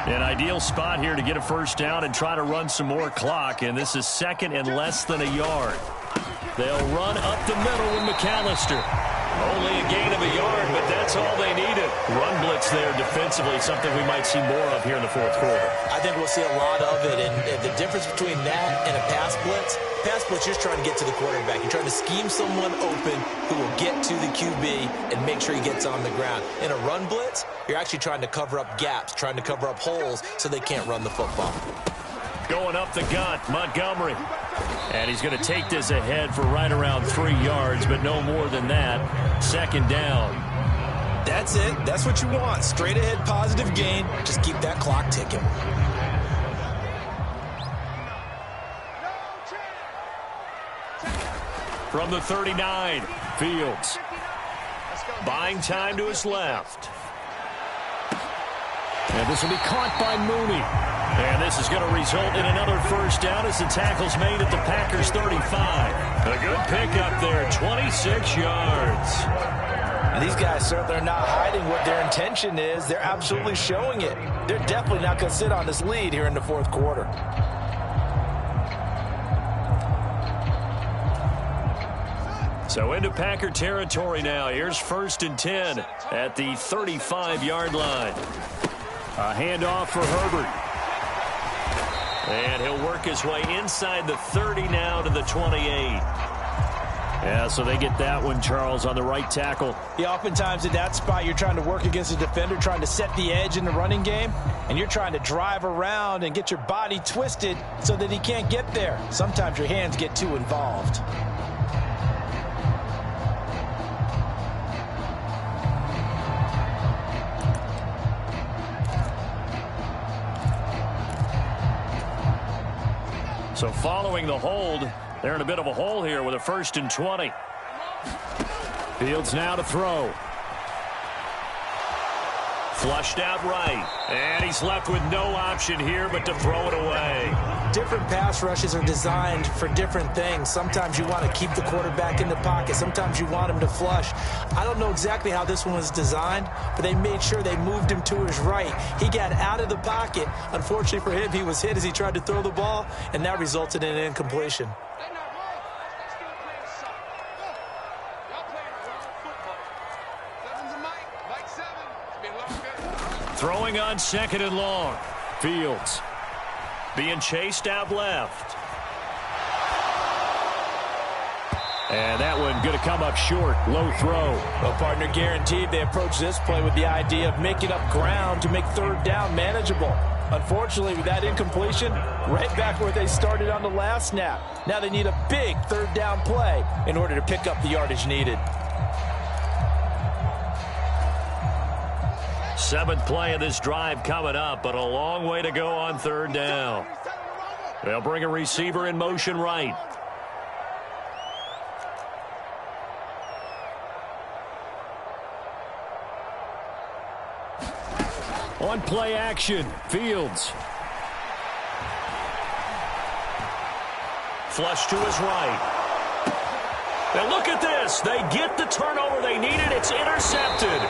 An ideal spot here to get a first down and try to run some more clock, and this is 2nd and less than a yard. They'll run up the middle with McAllister. Only a gain of a yard, but that's all they needed. Run blitz there defensively, something we might see more of here in the 4th quarter. I think we'll see a lot of it, and the difference between that and a pass blitz, you're just trying to get to the quarterback. You're trying to scheme someone open who will get to the QB and make sure he gets on the ground. In a run blitz, you're actually trying to cover up gaps, trying to cover up holes so they can't run the football. Going up the gut, Montgomery. And he's going to take this ahead for right around 3 yards, but no more than that. 2nd down. That's it. That's what you want. Straight ahead positive gain. Just keep that clock ticking. From the 39, Fields. Buying time to his left. And this will be caught by Mooney. And this is going to result in another first down as the tackle's made at the Packers' 35. A good pickup there, 26 yards. And these guys certainly are not hiding what their intention is. They're absolutely showing it. They're definitely not going to sit on this lead here in the 4th quarter. So into Packer territory now. Here's 1st and 10 at the 35-yard line. A handoff for Herbert. And he'll work his way inside the 30 now to the 28. Yeah, so they get that one, Charles, on the right tackle. Yeah, oftentimes in that spot, you're trying to work against a defender, trying to set the edge in the running game, and you're trying to drive around and get your body twisted so that he can't get there. Sometimes your hands get too involved. So following the hold, they're in a bit of a hole here with a 1st and 20. Fields now to throw. Flushed out right. And he's left with no option here but to throw it away. Different pass rushes are designed for different things. Sometimes you want to keep the quarterback in the pocket. Sometimes you want him to flush. I don't know exactly how this one was designed, but they made sure they moved him to his right. He got out of the pocket. Unfortunately for him, he was hit as he tried to throw the ball, and that resulted in an incompletion. Throwing on 2nd and long. Fields being chased out left. And that one going to come up short. Low throw. Well, partner, guaranteed they approach this play with the idea of making up ground to make 3rd down manageable. Unfortunately, with that incompletion, right back where they started on the last snap. Now they need a big 3rd down play in order to pick up the yardage needed. 7th play of this drive coming up, but a long way to go on 3rd down. They'll bring a receiver in motion right. On play action, Fields. Flush to his right. And look at this. They get the turnover they needed. It's intercepted.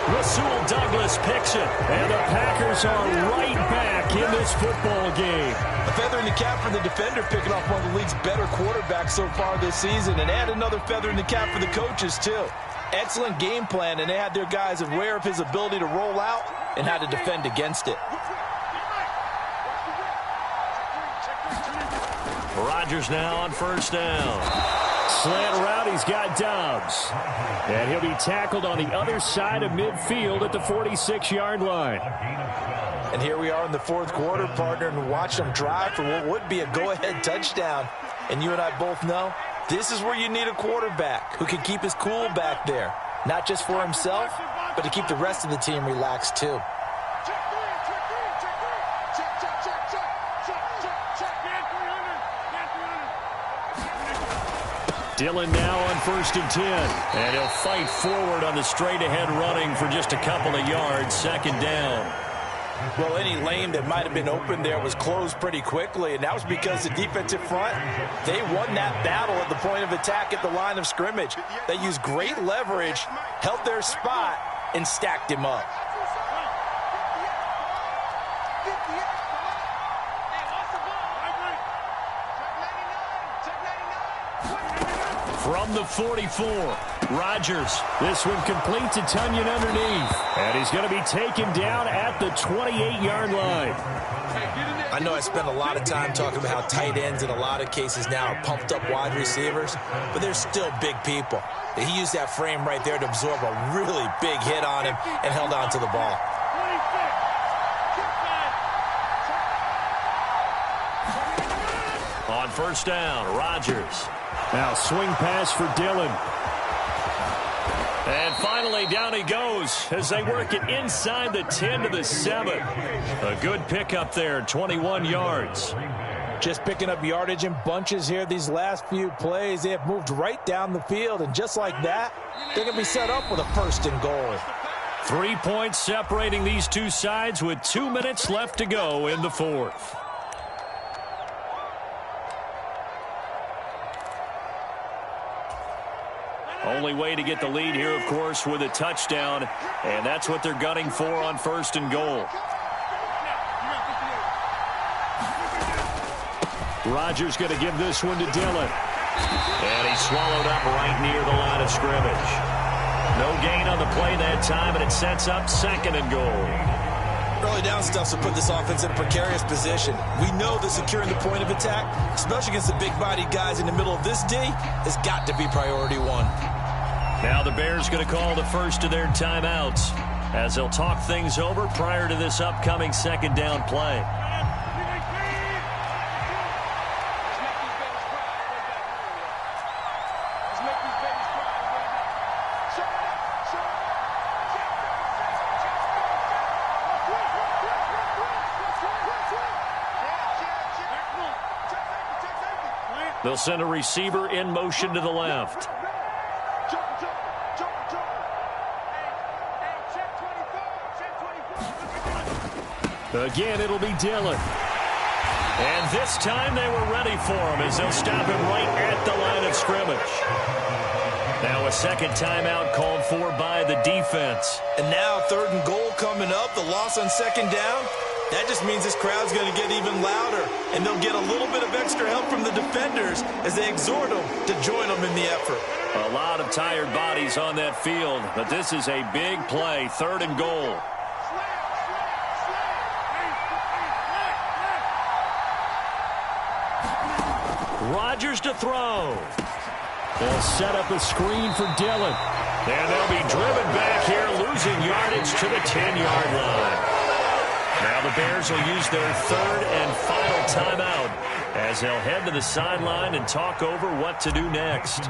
Rasul Douglas picks it. And the Packers are right back in this football game. A feather in the cap for the defender, picking off one of the league's better quarterbacks so far this season. And add another feather in the cap for the coaches, too. Excellent game plan, and they had their guys aware of his ability to roll out and how to defend against it. Rodgers now on 1st down. Slant route, he's got Dobbs. And he'll be tackled on the other side of midfield at the 46-yard line. And here we are in the 4th quarter, partner, and watch them drive for what would be a go-ahead touchdown. And you and I both know this is where you need a quarterback who can keep his cool back there. not just for himself, but to keep the rest of the team relaxed too. Dillon now on 1st and 10. And he'll fight forward on the straight-ahead running for just a couple of yards. 2nd down. Well, any lane that might have been open there was closed pretty quickly, and that was because the defensive front, they won that battle at the point of attack at the line of scrimmage. They used great leverage, held their spot, and stacked him up. From the 44, Rodgers. This one completes a Tonyan underneath. And he's going to be taken down at the 28-yard line. I know I spent a lot of time talking about how tight ends in a lot of cases now are pumped up wide receivers, but they're still big people. He used that frame right there to absorb a really big hit on him and held on to the ball. On 1st down, Rodgers. Now swing pass for Dillon. And finally down he goes as they work it inside the 10 to the 7. A good pickup there, 21 yards. Just picking up yardage in bunches here these last few plays. They have moved right down the field, and just like that, they're going to be set up with a 1st and goal. 3 points separating these two sides with 2 minutes left to go in the 4th. Only way to get the lead here, of course, with a touchdown, and that's what they're gunning for on 1st and goal. Rodgers going to give this one to Dillon. And he's swallowed up right near the line of scrimmage. No gain on the play that time, and it sets up 2nd and goal. Early down stuff will put this offense in a precarious position. We know that securing the point of attack, especially against the big-bodied guys in the middle of this D, has got to be priority 1. Now the Bears going to call the first of their timeouts as they'll talk things over prior to this upcoming 2nd down play. They'll send a receiver in motion to the left. Again, it'll be Dillon. And this time they were ready for him as they'll stop him right at the line of scrimmage. Now a 2nd timeout called for by the defense. And now 3rd and goal coming up. The loss on 2nd down. That just means this crowd's going to get even louder, and they'll get a little bit of extra help from the defenders as they exhort them to join them in the effort. A lot of tired bodies on that field, but this is a big play, 3rd and goal. Rodgers to throw. They'll set up a screen for Dillon. And they'll be driven back here, losing yardage to the 10-yard line. Now the Bears will use their 3rd and final timeout as they'll head to the sideline and talk over what to do next.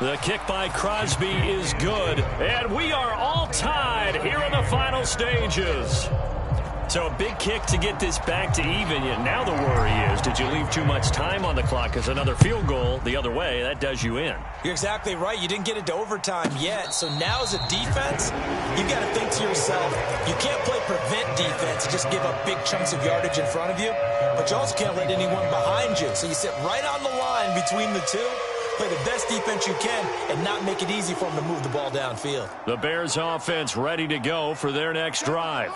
The kick by Crosby is good, and we are all tied here in the final stages. So a big kick to get this back to even. Yet now the worry is, did you leave too much time on the clock? Because another field goal the other way, that does you in. You're exactly right. You didn't get it to overtime yet. So now as a defense, you've got to think to yourself, you can't play prevent defense and just give up big chunks of yardage in front of you. But you also can't let anyone behind you. So you sit right on the line between the two, play the best defense you can, and not make it easy for them to move the ball downfield. The Bears offense ready to go for their next drive.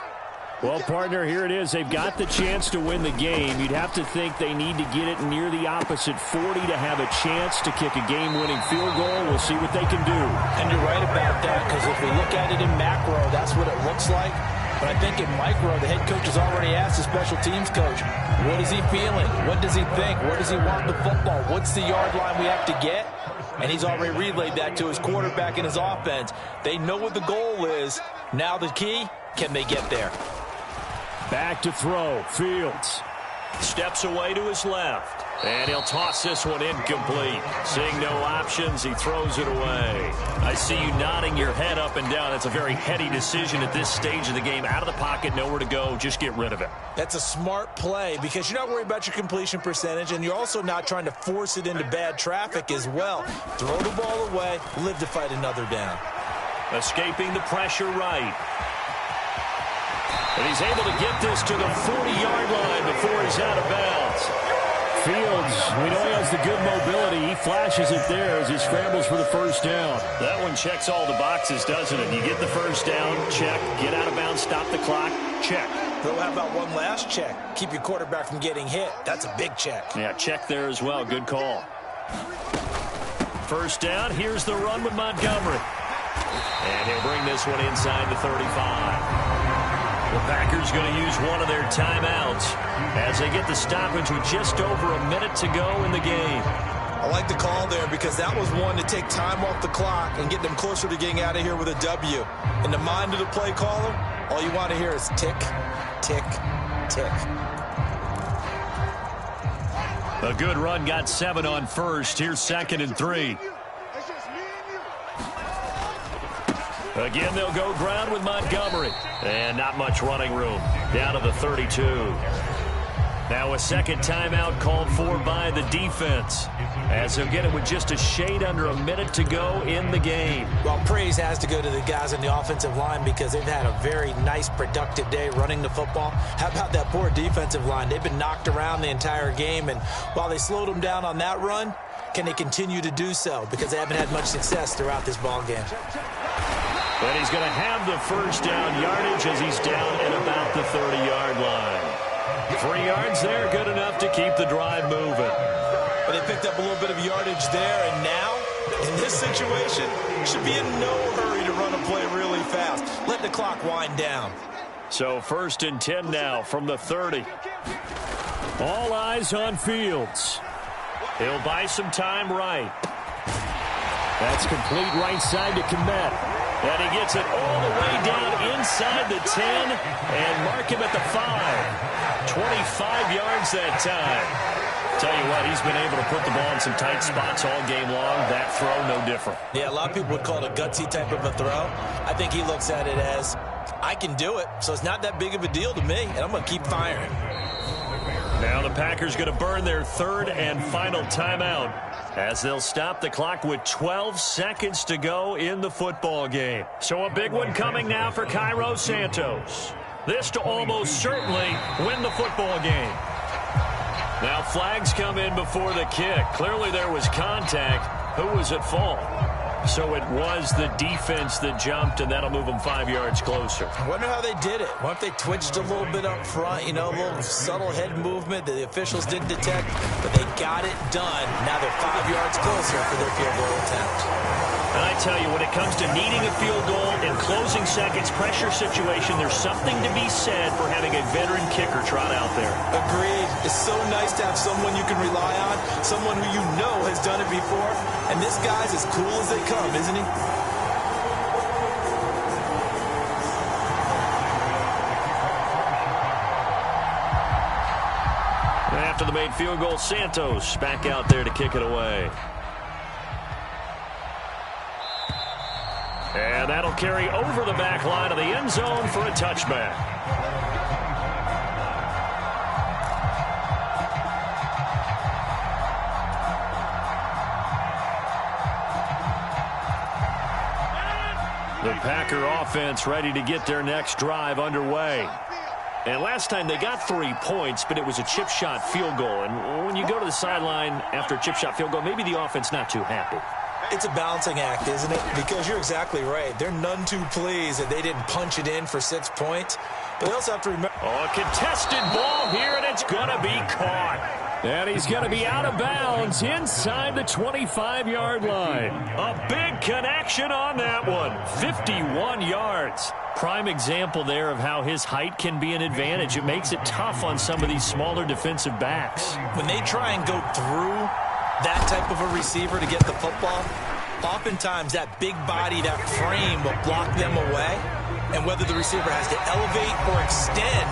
Well, partner, here it is. They've got the chance to win the game. You'd have to think they need to get it near the opposite 40 to have a chance to kick a game-winning field goal. We'll see what they can do. And you're right about that, because if we look at it in macro, that's what it looks like. But I think in micro, the head coach has already asked the special teams coach, what is he feeling? What does he think? Where does he want the football? What's the yard line we have to get? And he's already relayed that to his quarterback and his offense. They know what the goal is. Now the key, can they get there? Back to throw. Fields steps away to his left. And he'll toss this one incomplete. Seeing no options, he throws it away. I see you nodding your head up and down. That's a very heady decision at this stage of the game. Out of the pocket, nowhere to go. Just get rid of it. That's a smart play because you're not worried about your completion percentage, and you're also not trying to force it into bad traffic as well. Throw the ball away, live to fight another down. Escaping the pressure right. And he's able to get this to the 40-yard line before he's out of bounds. Fields, we know he has the good mobility. He flashes it there as he scrambles for the first down. That one checks all the boxes, doesn't it? You get the first down, check. Get out of bounds, stop the clock, check. Though how about one last check? Keep your quarterback from getting hit. That's a big check. Yeah, check there as well. Good call. First down, here's the run with Montgomery. And he'll bring this one inside the 35. The Packers going to use one of their timeouts as they get the stoppage with just over a minute to go in the game. I like the call there because that was one to take time off the clock and get them closer to getting out of here with a W. In the mind of the play caller, all you want to hear is tick, tick, tick. A good run got 7 on first. Here's 2nd and 3. Again, they'll go ground with Montgomery. And not much running room. Down to the 32. Now a second timeout called for by the defense, as they'll get it with just a shade under a minute to go in the game. Well, praise has to go to the guys on the offensive line because they've had a very nice, productive day running the football. How about that poor defensive line? They've been knocked around the entire game, and while they slowed them down on that run, can they continue to do so? Because they haven't had much success throughout this ball game. But he's going to have the first down yardage as he's down at about the 30-yard line. 3 yards there, good enough to keep the drive moving. But they picked up a little bit of yardage there, and now, in this situation, should be in no hurry to run a play really fast. Let the clock wind down. So 1st and 10 now from the 30. All eyes on Fields. He'll buy some time right. That's complete right side to Kmet. And he gets it all the way down inside the 10 and mark him at the 5. 25 yards that time. Tell you what, he's been able to put the ball in some tight spots all game long. That throw, no different. Yeah, a lot of people would call it a gutsy type of a throw. I think he looks at it as, I can do it, so it's not that big of a deal to me, and I'm going to keep firing. Now the Packers going to burn their 3rd and final timeout as they'll stop the clock with 12 seconds to go in the football game. So a big one coming now for Cairo Santos. This to almost certainly win the football game. Now flags come in before the kick. Clearly there was contact. Who was at fault? So it was the defense that jumped, and that'll move them 5 yards closer. I wonder how they did it. What if they twitched a little bit up front, you know, a little subtle head movement that the officials didn't detect, but they got it done. Now they're 5 yards closer for their field goal attempt. And I tell you, when it comes to needing a field goal in closing seconds, pressure situation, there's something to be said for having a veteran kicker trot out there. Agreed. It's so nice to have someone you can rely on, someone who you know has done it before, and this guy's as cool as they come, isn't he? After the made field goal, Santos back out there to kick it away. And that'll carry over the back line of the end zone for a touchback. The Packer offense ready to get their next drive underway. And last time they got 3 points, but it was a chip shot field goal. And when you go to the sideline after a chip shot field goal, maybe the offense not too happy. It's a balancing act, isn't it? Because you're exactly right. They're none too pleased that they didn't punch it in for 6 points. But they also have to remember... Oh, a contested ball here, and it's going to be caught. And he's going to be out of bounds inside the 25-yard line. A big connection on that one. 51 yards. Prime example there of how his height can be an advantage. It makes it tough on some of these smaller defensive backs. When they try and go through that type of a receiver to get the football, oftentimes that big body, that frame will block them away. And whether the receiver has to elevate or extend,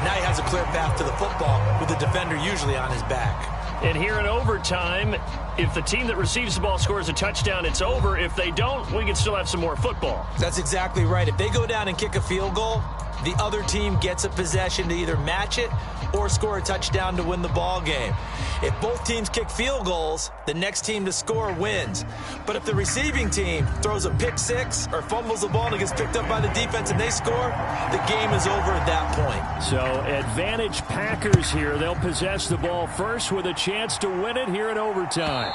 now he has a clear path to the football with the defender usually on his back. And here in overtime, if the team that receives the ball scores a touchdown, it's over. If they don't, we can still have some more football. That's exactly right. If they go down and kick a field goal, the other team gets a possession to either match it or score a touchdown to win the ball game. If both teams kick field goals, the next team to score wins. But if the receiving team throws a pick six or fumbles the ball and it gets picked up by the defense and they score, the game is over at that point. So advantage Packers here. They'll possess the ball first with a chance to win it here in overtime.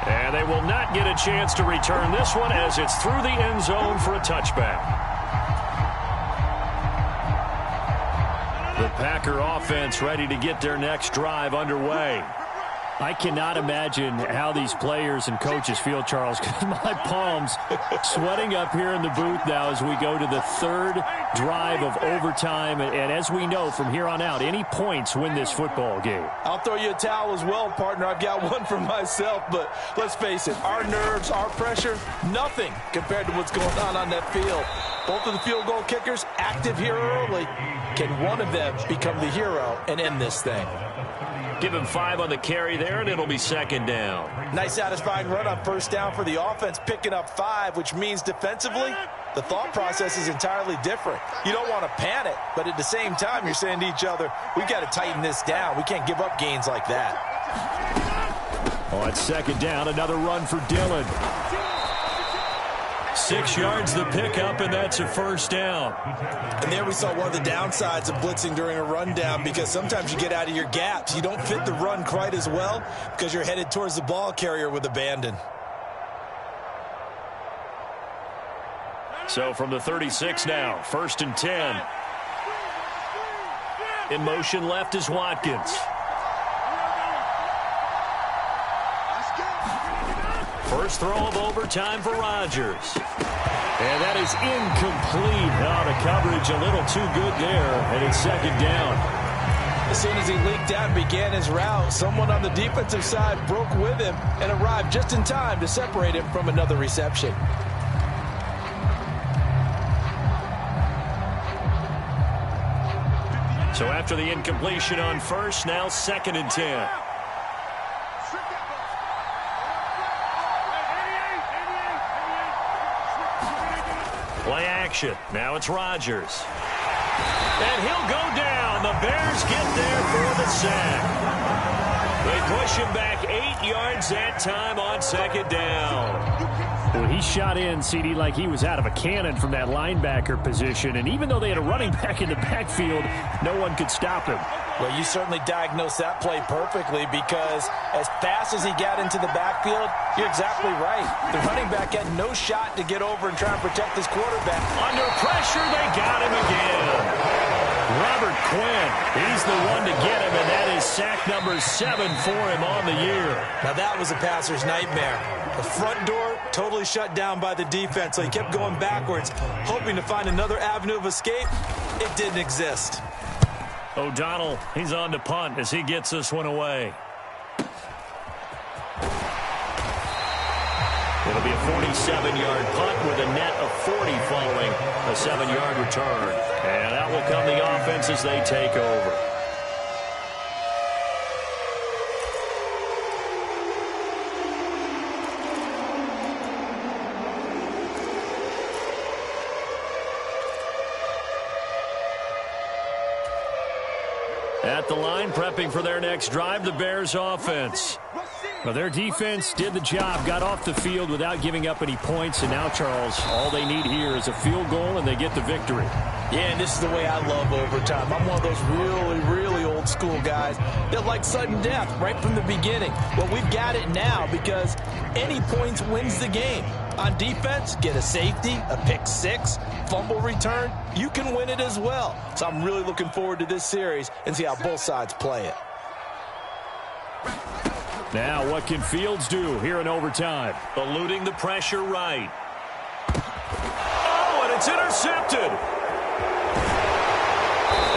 And they will not get a chance to return this one as it's through the end zone for a touchback. The Packer offense ready to get their next drive underway. I cannot imagine how these players and coaches feel, Charles, because my palms sweating up here in the booth now as we go to the third drive of overtime. And as we know from here on out, any points win this football game. I'll throw you a towel as well, partner. I've got one for myself, but let's face it, our nerves, our pressure, nothing compared to what's going on that field. Both of the field goal kickers active here early. Can one of them become the hero and end this thing? Give him 5 on the carry there, and it'll be second down. Nice satisfying run on first down for the offense, picking up 5, which means defensively, the thought process is entirely different. You don't want to panic, but at the same time, you're saying to each other, we've got to tighten this down. We can't give up gains like that. On second down, another run for Dillon. 6 yards the pickup, and that's a first down. And there we saw one of the downsides of blitzing during a rundown, because sometimes you get out of your gaps. You don't fit the run quite as well because you're headed towards the ball carrier with abandon. So from the 36 now, 1st and 10. In motion left is Watkins. First throw of overtime for Rodgers. And that is incomplete. The coverage a little too good there, and it's second down. As soon as he leaked out and began his route, someone on the defensive side broke with him and arrived just in time to separate him from another reception. So after the incompletion on first, now 2nd and 10. Play action. Now it's Rodgers. And he'll go down. The Bears get there for the sack. They push him back 8 yards that time on second down. Well, he shot in, CD, like he was out of a cannon from that linebacker position. And even though they had a running back in the backfield, no one could stop him. Well, you certainly diagnosed that play perfectly, because as fast as he got into the backfield, you're exactly right. The running back had no shot to get over and try and protect his quarterback. Under pressure, they got him again. Robert Quinn, he's the one to get him, and that is sack number 7 for him on the year. Now that was a passer's nightmare. The front door totally shut down by the defense, so he kept going backwards, hoping to find another avenue of escape. It didn't exist. O'Donnell, he's on to punt as he gets this one away. It'll be a 47-yard punt with a net of 40 following a 7-yard return. And out will come the offense as they take over. At the line, prepping for their next drive, the Bears offense. Well, their defense did the job, got off the field without giving up any points, and now, Charles, all they need here is a field goal, and they get the victory. Yeah, and this is the way I love overtime. I'm one of those really, really old school guys that like sudden death right from the beginning. Well, we've got it now because any points wins the game. On defense, get a safety, a pick six, fumble return, you can win it as well. So I'm really looking forward to this series and see how both sides play it. Now, what can Fields do here in overtime? Eluding the pressure right. Oh, and it's intercepted.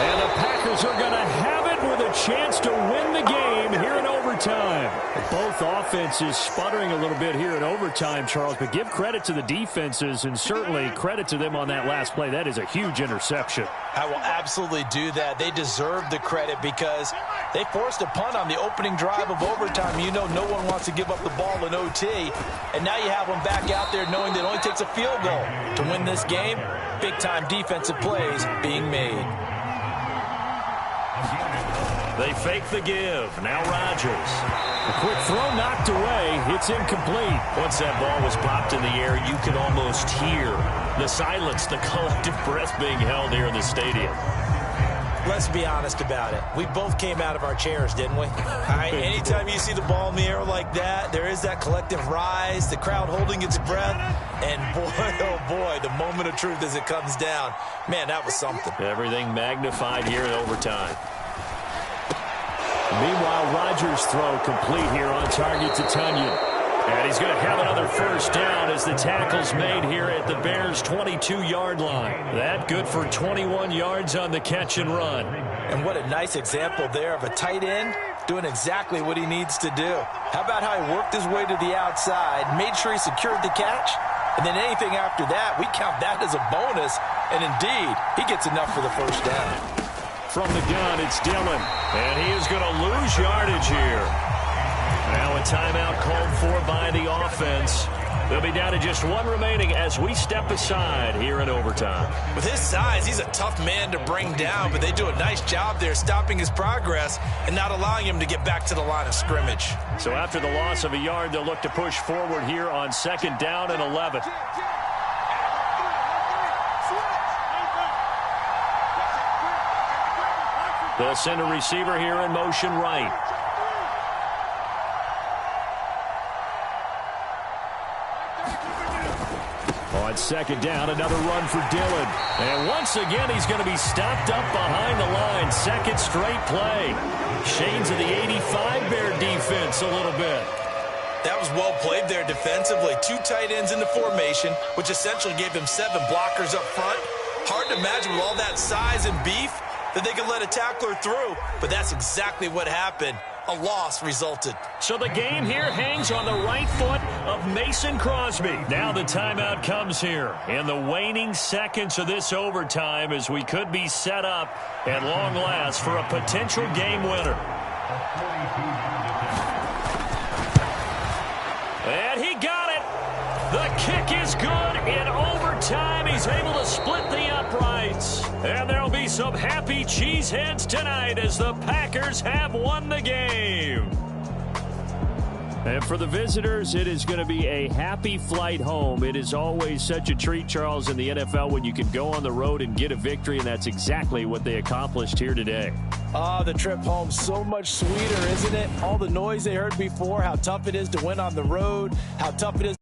And the Packers are going to have it with a chance to win the game here in overtime. overtime. Both offenses sputtering a little bit here in overtime, Charles, but give credit to the defenses and certainly credit to them on that last play. That is a huge interception. I will absolutely do that. They deserve the credit because they forced a punt on the opening drive of overtime. You know no one wants to give up the ball in OT, and now you have them back out there knowing that it only takes a field goal to win this game. Big-time defensive plays being made. They fake the give. Now Rodgers. A quick throw knocked away. It's incomplete. Once that ball was popped in the air, you could almost hear the silence, the collective breath being held here in the stadium. Let's be honest about it. We both came out of our chairs, didn't we? All right, anytime you see the ball in the air like that, there is that collective rise, the crowd holding its breath, and boy, oh boy, the moment of truth as it comes down. Man, that was something. Everything magnified here in overtime. Meanwhile, Rodgers' throw complete here on target to Tonyan. And he's going to have another first down as the tackle's made here at the Bears' 22-yard line. That good for 21 yards on the catch and run. And what a nice example there of a tight end doing exactly what he needs to do. How about how he worked his way to the outside, made sure he secured the catch, and then anything after that, we count that as a bonus. And indeed, he gets enough for the first down. From the gun, it's Dillon. And he is going to lose yardage here. Now a timeout called for by the offense. They'll be down to just one remaining as we step aside here in overtime. With his size, he's a tough man to bring down, but they do a nice job there stopping his progress and not allowing him to get back to the line of scrimmage. So after the loss of a yard, they'll look to push forward here on 2nd down and 11. They'll send a receiver here in motion right. On 2nd down, another run for Dillon. And once again, he's going to be stopped up behind the line. Second straight play. Shades of the 85 Bear defense a little bit. That was well played there defensively. 2 tight ends in the formation, which essentially gave him 7 blockers up front. Hard to imagine with all that size and beef that they could let a tackler through, but that's exactly what happened. A loss resulted. So the game here hangs on the right foot of Mason Crosby. Now the timeout comes here in the waning seconds of this overtime as we could be set up at long last for a potential game winner. And he got it. The kick is good in overtime. He's able to split the uprights. And there'll be some happy cheeseheads tonight as the Packers have won the game. And for the visitors, it is going to be a happy flight home. It is always such a treat, Charles, in the NFL when you can go on the road and get a victory, and that's exactly what they accomplished here today. Oh, the trip home, so much sweeter, isn't it? All the noise they heard before, how tough it is to win on the road, how tough it is